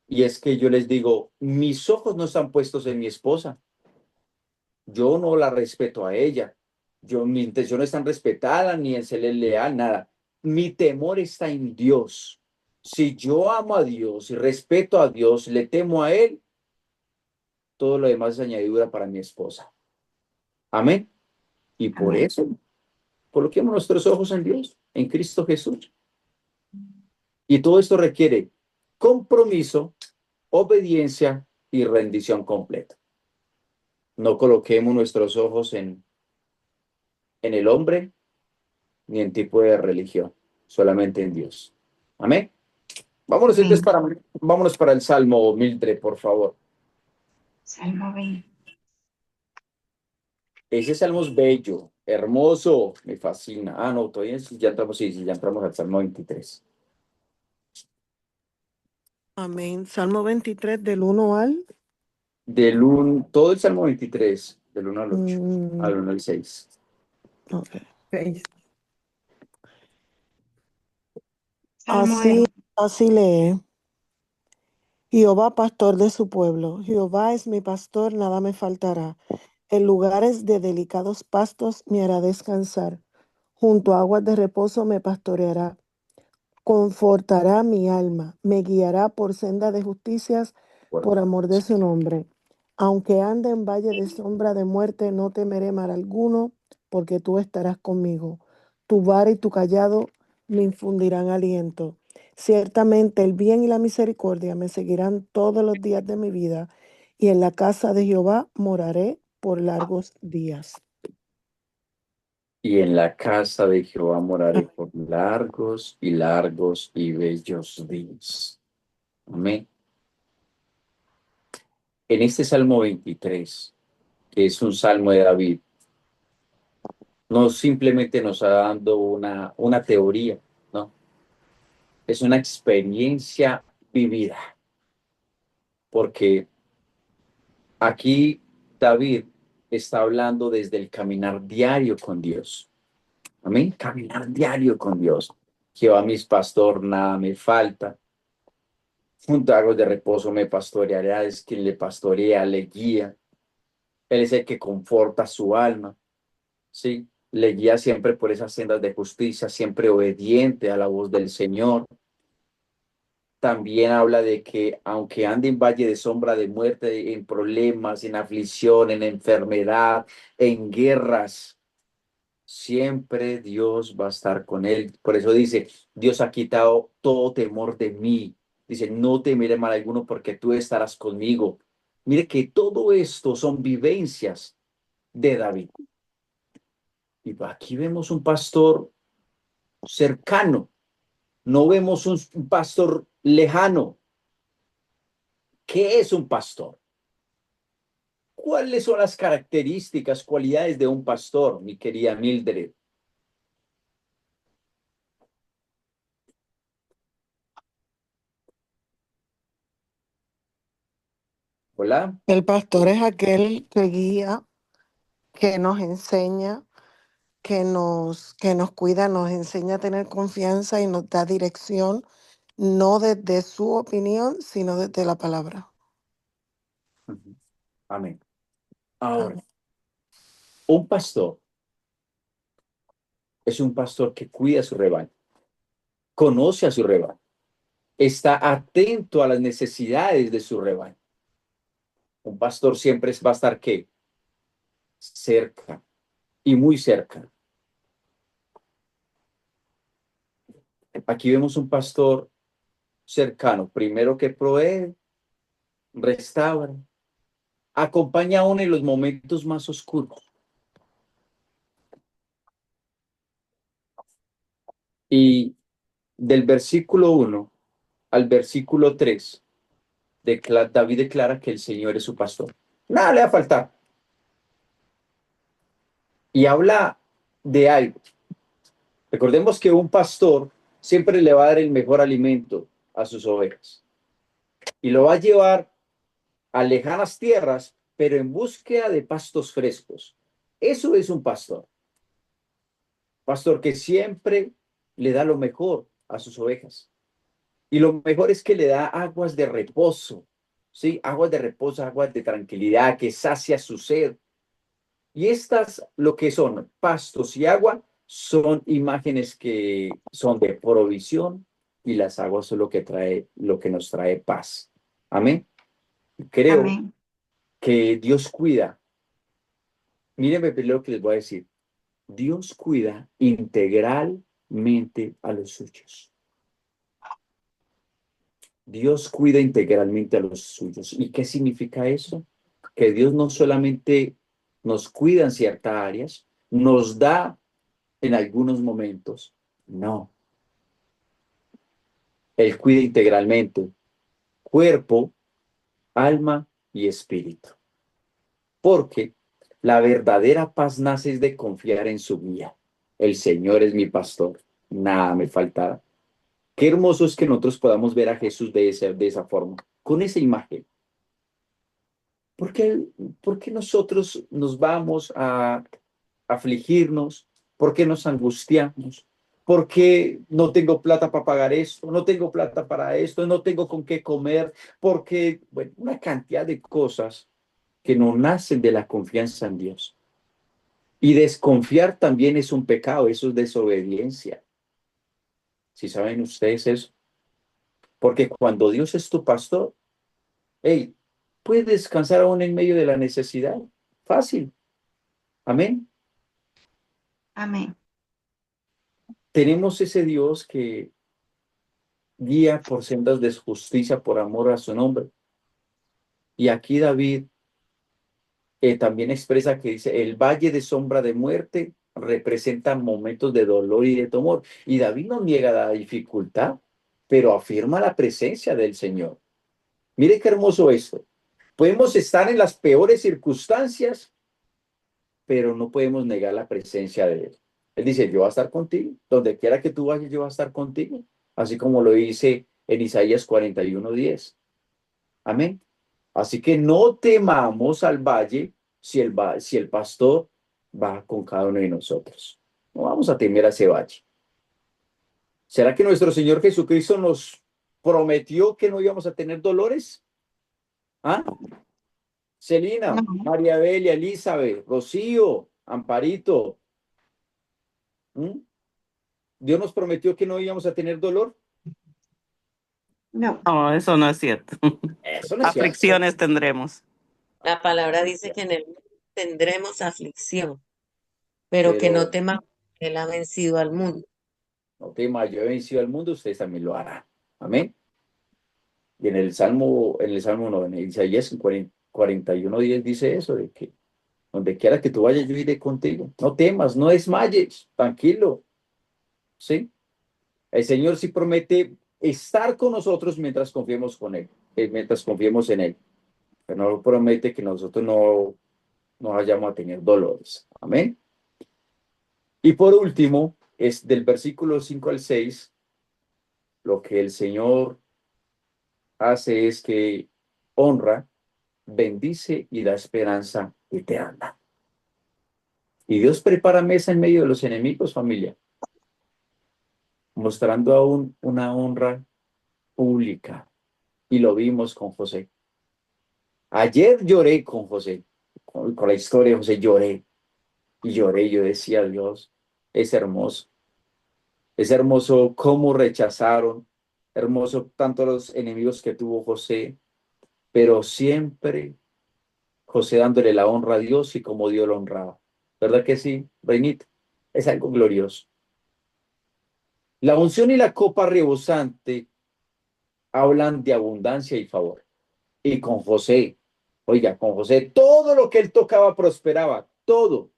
y es que yo les digo, mis ojos no están puestos en mi esposa, yo no la respeto a ella. Mi intención no es en respetarla ni en serle leal, nada. Mi temor está en Dios. Si yo amo a Dios y respeto a Dios, le temo a Él, todo lo demás es añadidura para mi esposa. Amén. Y por Amén. eso, coloquemos nuestros ojos en Dios, en Cristo Jesús. Y todo esto requiere compromiso, obediencia y rendición completa. No coloquemos nuestros ojos en el hombre, ni en tipo de religión, solamente en Dios. Amén. Amén. Vámonos para el Salmo 1003, por favor. Salmo 20. Ese Salmo es bello, hermoso, me fascina. Ah, no, todavía ya entramos, sí, ya entramos al Salmo 23. Amén. Salmo 23 del 1 al... Todo el Salmo 23, del 1 al 8, Mm, al 1 al 6. ok. 6. Salmo Así, de así lee. Jehová, pastor de su pueblo. Jehová es mi pastor, nada me faltará. En lugares de delicados pastos me hará descansar. Junto a aguas de reposo me pastoreará. Confortará mi alma, me guiará por senda de justicias por amor de su nombre. Aunque ande en valle de sombra de muerte, no temeré mal alguno, porque tú estarás conmigo. Tu vara y tu callado me infundirán aliento. Ciertamente el bien y la misericordia me seguirán todos los días de mi vida, y en la casa de Jehová moraré por largos días. Y en la casa de Jehová moraré por largos y largos y bellos días. Amén. En este Salmo 23, que es un salmo de David, no simplemente nos está dando una teoría, ¿no? es una experiencia vivida, porque aquí David está hablando desde el caminar diario con Dios. Amén. Caminar diario con Dios. Jehová mis pastor, nada me falta. Junto a aguas de reposo me pastoreará, es quien le pastorea, le guía. Él es el que conforta su alma, ¿sí? Le guía siempre por esas sendas de justicia, siempre obediente a la voz del Señor. También habla de que aunque ande en valle de sombra de muerte, en problemas, en aflicción, en enfermedad, en guerras, siempre Dios va a estar con él. Por eso dice, Dios ha quitado todo temor de mí. Dice, no temeré mal alguno porque tú estarás conmigo. Mire que todo esto son vivencias de David. Y aquí vemos un pastor cercano, no vemos un pastor lejano. ¿Qué es un pastor? ¿Cuáles son las características, cualidades de un pastor, mi querida Mildred? Hola. El pastor es aquel que guía, que nos enseña, que nos cuida, nos enseña a tener confianza y nos da dirección, no desde su opinión, sino desde la palabra. Amén. Ahora, un pastor es un pastor que cuida a su rebaño, conoce a su rebaño, está atento a las necesidades de su rebaño. Un pastor siempre va a estar, ¿qué? Cerca y muy cerca. Aquí vemos un pastor cercano, primero que provee, restaura, acompaña a uno en los momentos más oscuros. Y del versículo 1 al versículo 3, David declara que el Señor es su pastor. Nada le va a faltar. Y habla de algo. Recordemos que un pastor siempre le va a dar el mejor alimento a sus ovejas. Y lo va a llevar a lejanas tierras, pero en búsqueda de pastos frescos. Eso es un pastor. Pastor que siempre le da lo mejor a sus ovejas. Y lo mejor es que le da aguas de reposo, ¿sí? Aguas de reposo, aguas de tranquilidad, que sacia su sed. Y estas, lo que son pastos y agua, son imágenes que son de provisión y las aguas son lo que nos trae paz. Amén. Creo Amén. que Dios cuida. Mírenme lo que les voy a decir. Dios cuida integralmente a los suyos. Dios cuida integralmente a los suyos. ¿Y qué significa eso? Que Dios no solamente nos cuida en ciertas áreas, nos da en algunos momentos. No. Él cuida integralmente cuerpo, alma y espíritu. Porque la verdadera paz nace de confiar en su guía. El Señor es mi pastor, nada me faltará. Qué hermoso es que nosotros podamos ver a Jesús de esa forma, con esa imagen. ¿Por qué nosotros nos vamos a afligirnos? ¿Por qué nos angustiamos? ¿Por qué no tengo plata para pagar esto? No tengo plata para esto, no tengo con qué comer, porque, bueno, una cantidad de cosas que no nacen de la confianza en Dios. Y desconfiar también es un pecado, eso es desobediencia. ¿Sí saben ustedes eso? Porque cuando Dios es tu pastor, hey, puedes descansar aún en medio de la necesidad. Fácil. Amén. Amén. Tenemos ese Dios que guía por sendas de justicia por amor a su nombre. Y aquí David también expresa que dice, el valle de sombra de muerte representa momentos de dolor y de temor. Y David no niega la dificultad, pero afirma la presencia del Señor. Mire qué hermoso esto. Podemos estar en las peores circunstancias, pero no podemos negar la presencia de Él. Él dice, yo voy a estar contigo. Donde quiera que tú vayas, yo voy a estar contigo. así como lo dice en Isaías 41:10. Amén. Así que no temamos al valle si el pastor va con cada uno de nosotros. No vamos a temer a ese valle. ¿Será que nuestro Señor Jesucristo nos prometió que no íbamos a tener dolores? ¿Ah? Celina, No, María Belia, Elizabeth, Rocío, Amparito. ¿Mm? ¿Dios nos prometió que no íbamos a tener dolor? no. No, eso no es cierto. Eso no es cierto. Aflicciones tendremos. La palabra dice que en el mundo tendremos aflicción, pero que no Pero temamos, que Él ha vencido al mundo. no temas, yo he vencido al mundo, ustedes también lo harán. Amén. Y en el Salmo no, en Isaías 41:10 dice eso, de que donde quiera que tú vayas, yo iré contigo. No temas, no desmayes, tranquilo. ¿Sí? El Señor sí promete estar con nosotros mientras confiemos con Él, mientras confiemos en Él. Pero no promete que nosotros no vayamos a tener dolores. Amén. Y por último, es del versículo 5 al 6, lo que el Señor hace es que honra, bendice y da esperanza eterna. Y Dios prepara mesa en medio de los enemigos, familia, mostrando aún una honra pública. Y lo vimos con José. Ayer lloré con José, con la historia de José, lloré y lloré. Yo decía, Dios, es hermoso. Es hermoso cómo rechazaron, hermoso tanto los enemigos que tuvo José, pero siempre José dándole la honra a Dios y como Dios lo honraba. ¿Verdad que sí, Reinita? Es algo glorioso. La unción y la copa rebosante hablan de abundancia y favor. Y con José, oiga, con José, todo lo que él tocaba prosperaba, todo.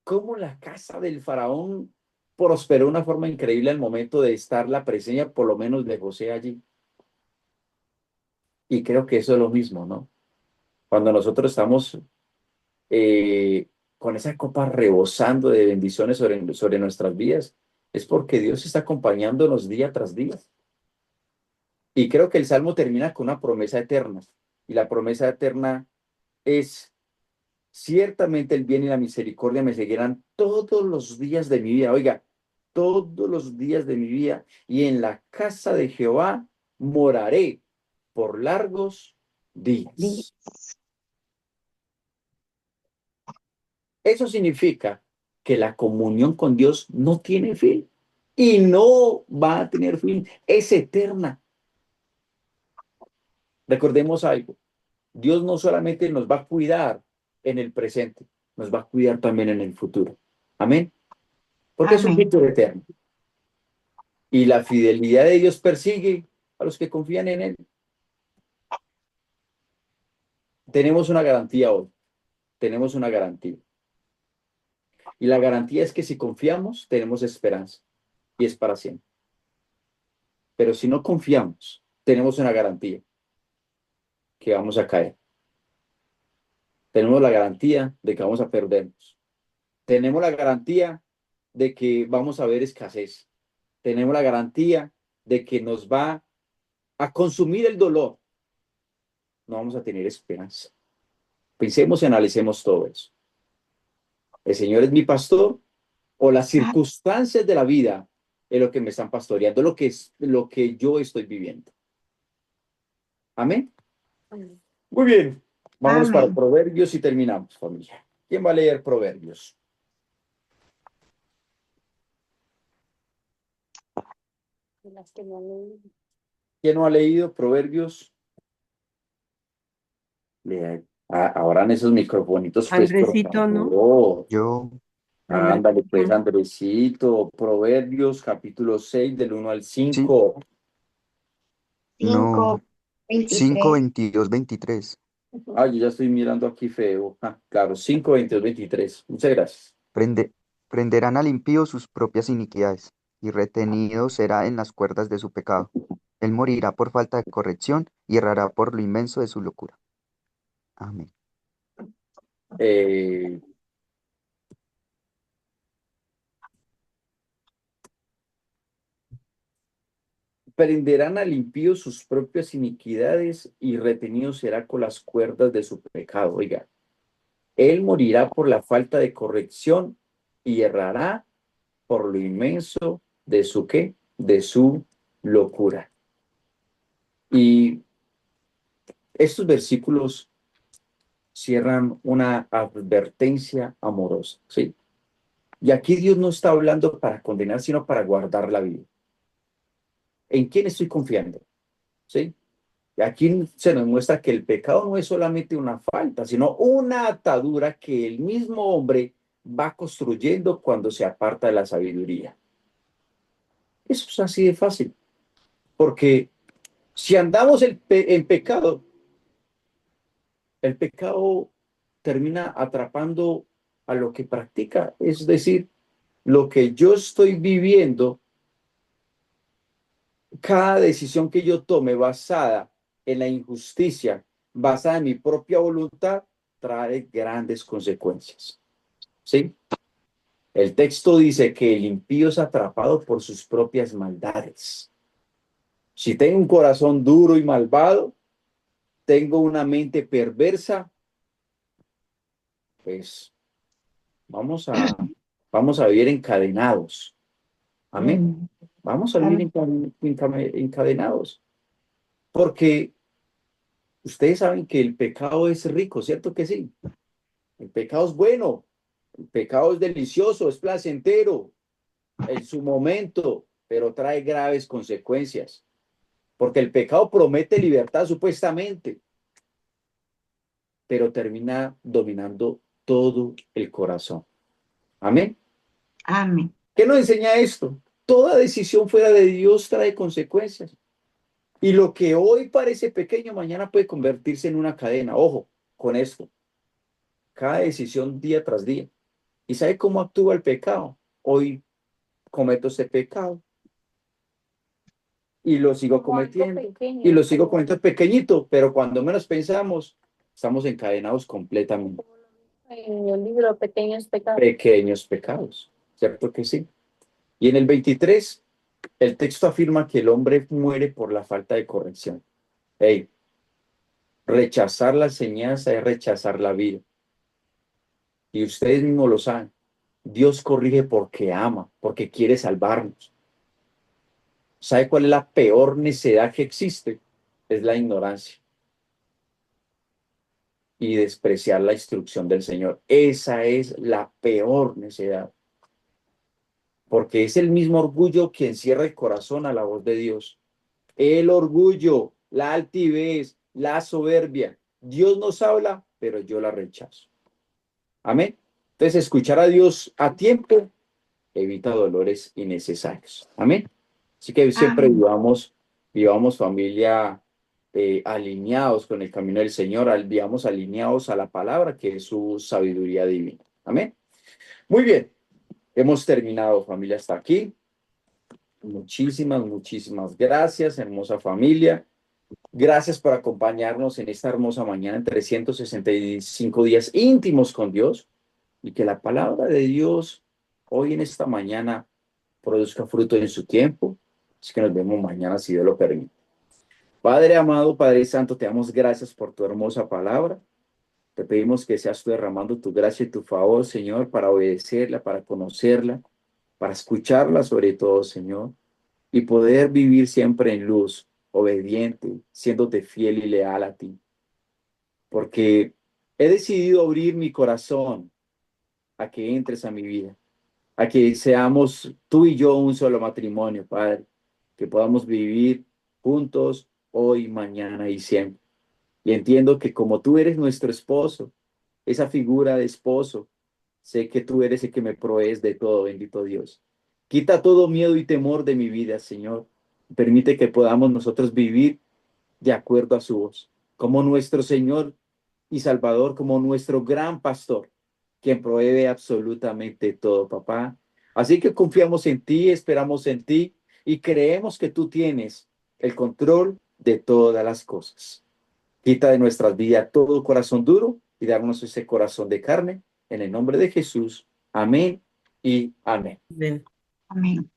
Cómo la casa del faraón prosperó de una forma increíble al momento de estar la presencia, por lo menos de José allí. Y creo que eso es lo mismo, ¿no? Cuando nosotros estamos con esa copa rebosando de bendiciones sobre nuestras vidas, es porque Dios está acompañándonos día tras día. Y creo que el Salmo termina con una promesa eterna. Y la promesa eterna es, ciertamente el bien y la misericordia me seguirán todos los días de mi vida. Oiga, todos los días de mi vida. Y en la casa de Jehová moraré por largos días. Eso significa que la comunión con Dios no tiene fin y no va a tener fin. Es eterna. Recordemos algo. Dios no solamente nos va a cuidar en el presente, nos va a cuidar también en el futuro. Amén. Porque es un Amén. futuro eterno. Y la fidelidad de Dios persigue a los que confían en Él. Tenemos una garantía hoy. Tenemos una garantía. Y la garantía es que si confiamos, tenemos esperanza. Y es para siempre. Pero si no confiamos, tenemos una garantía que vamos a caer. Tenemos la garantía de que vamos a perdernos. Tenemos la garantía de que vamos a ver escasez. Tenemos la garantía de que nos va a consumir el dolor. No vamos a tener esperanza. Pensemos y analicemos todo eso. ¿El Señor es mi pastor o las Ah, circunstancias de la vida es lo que me están pastoreando, lo que es lo que yo estoy viviendo? Amén. Muy bien. Vámonos para amén. Proverbios y terminamos, familia. ¿Quién va a leer Proverbios? ¿Quién no ha leído Proverbios? Lea. Abran esos microfonitos, pues, por Andresito, ¿no? favor. Yo, Ándale, pues, Andresito. Andresito. Proverbios, capítulo 6, del 1 al sí, 5. 5, no, 5, 23. 22, 23. Yo ya estoy mirando aquí feo. Claro, 5, 22, 23. Muchas gracias. Prende, prenderán al impío sus propias iniquidades, y retenido será en las cuerdas de su pecado. Él morirá por falta de corrección y errará por lo inmenso de su locura. Amén. Eh, prenderán al impío sus propias iniquidades y retenido será con las cuerdas de su pecado. Oiga, él morirá por la falta de corrección y errará por lo inmenso de su ¿qué? De su locura. Y estos versículos cierran una advertencia amorosa, ¿sí? Y aquí Dios no está hablando para condenar, sino para guardar la vida. ¿En quién estoy confiando? ¿Sí? Y aquí se nos muestra que el pecado no es solamente una falta, sino una atadura que el mismo hombre va construyendo cuando se aparta de la sabiduría. Eso es así de fácil, porque si andamos en pecado, el pecado termina atrapando a lo que practica, es decir, lo que yo estoy viviendo, cada decisión que yo tome basada en la injusticia, basada en mi propia voluntad, trae grandes consecuencias. ¿Sí? El texto dice que el impío es atrapado por sus propias maldades. Si tengo un corazón duro y malvado, tengo una mente perversa, pues vamos a vivir encadenados. Amén. Vamos a vivir encadenados. Porque ustedes saben que el pecado es rico, ¿cierto que sí? El pecado es bueno, el pecado es delicioso, es placentero en su momento, pero trae graves consecuencias. Porque el pecado promete libertad supuestamente, pero termina dominando todo el corazón. Amén. Amén. ¿Qué nos enseña esto? Toda decisión fuera de Dios trae consecuencias. Y lo que hoy parece pequeño, mañana puede convertirse en una cadena. Ojo con esto. Cada decisión día tras día. ¿Y sabe cómo actúa el pecado? Hoy cometo este pecado y lo sigo cometiendo y lo sigo cometiendo pequeñito, pero cuando menos pensamos, estamos encadenados completamente. En el libro Pequeños Pecados. Pequeños pecados, ¿cierto que sí? Y en el 23, el texto afirma que el hombre muere por la falta de corrección. Hey, rechazar la enseñanza es rechazar la vida. Y ustedes mismos lo saben. Dios corrige porque ama, porque quiere salvarnos. ¿Sabe cuál es la peor necedad que existe? Es la ignorancia y despreciar la instrucción del Señor. Esa es la peor necedad. Porque es el mismo orgullo que encierra el corazón a la voz de Dios. El orgullo, la altivez, la soberbia. Dios nos habla, pero yo la rechazo. Amén. Entonces, escuchar a Dios a tiempo evita dolores innecesarios. Amén. Así que siempre vivamos familia alineados con el camino del Señor, vivamos alineados a la palabra que es su sabiduría divina. Amén. Muy bien. Hemos terminado, familia, hasta aquí. Muchísimas gracias, hermosa familia. Gracias por acompañarnos en esta hermosa mañana en 365 días íntimos con Dios y que la palabra de Dios hoy en esta mañana produzca fruto en su tiempo. Así que nos vemos mañana si Dios lo permite. Padre amado, Padre Santo, te damos gracias por tu hermosa palabra. Te pedimos que seas tú derramando tu gracia y tu favor, Señor, para obedecerla, para conocerla, para escucharla sobre todo, Señor, y poder vivir siempre en luz, obediente, siéndote fiel y leal a ti. Porque he decidido abrir mi corazón a que entres a mi vida, a que seamos tú y yo un solo matrimonio, Padre, que podamos vivir juntos hoy, mañana y siempre. Y entiendo que como tú eres nuestro esposo, esa figura de esposo, sé que tú eres el que me provees de todo, bendito Dios. Quita todo miedo y temor de mi vida, Señor. Permite que podamos nosotros vivir de acuerdo a su voz, como nuestro Señor y Salvador, como nuestro gran pastor, quien provee absolutamente todo, papá. Así que confiamos en ti, esperamos en ti y creemos que tú tienes el control de todas las cosas. Quita de nuestras vidas todo corazón duro y darnos ese corazón de carne. En el nombre de Jesús. Amén y amén. Bien. Amén.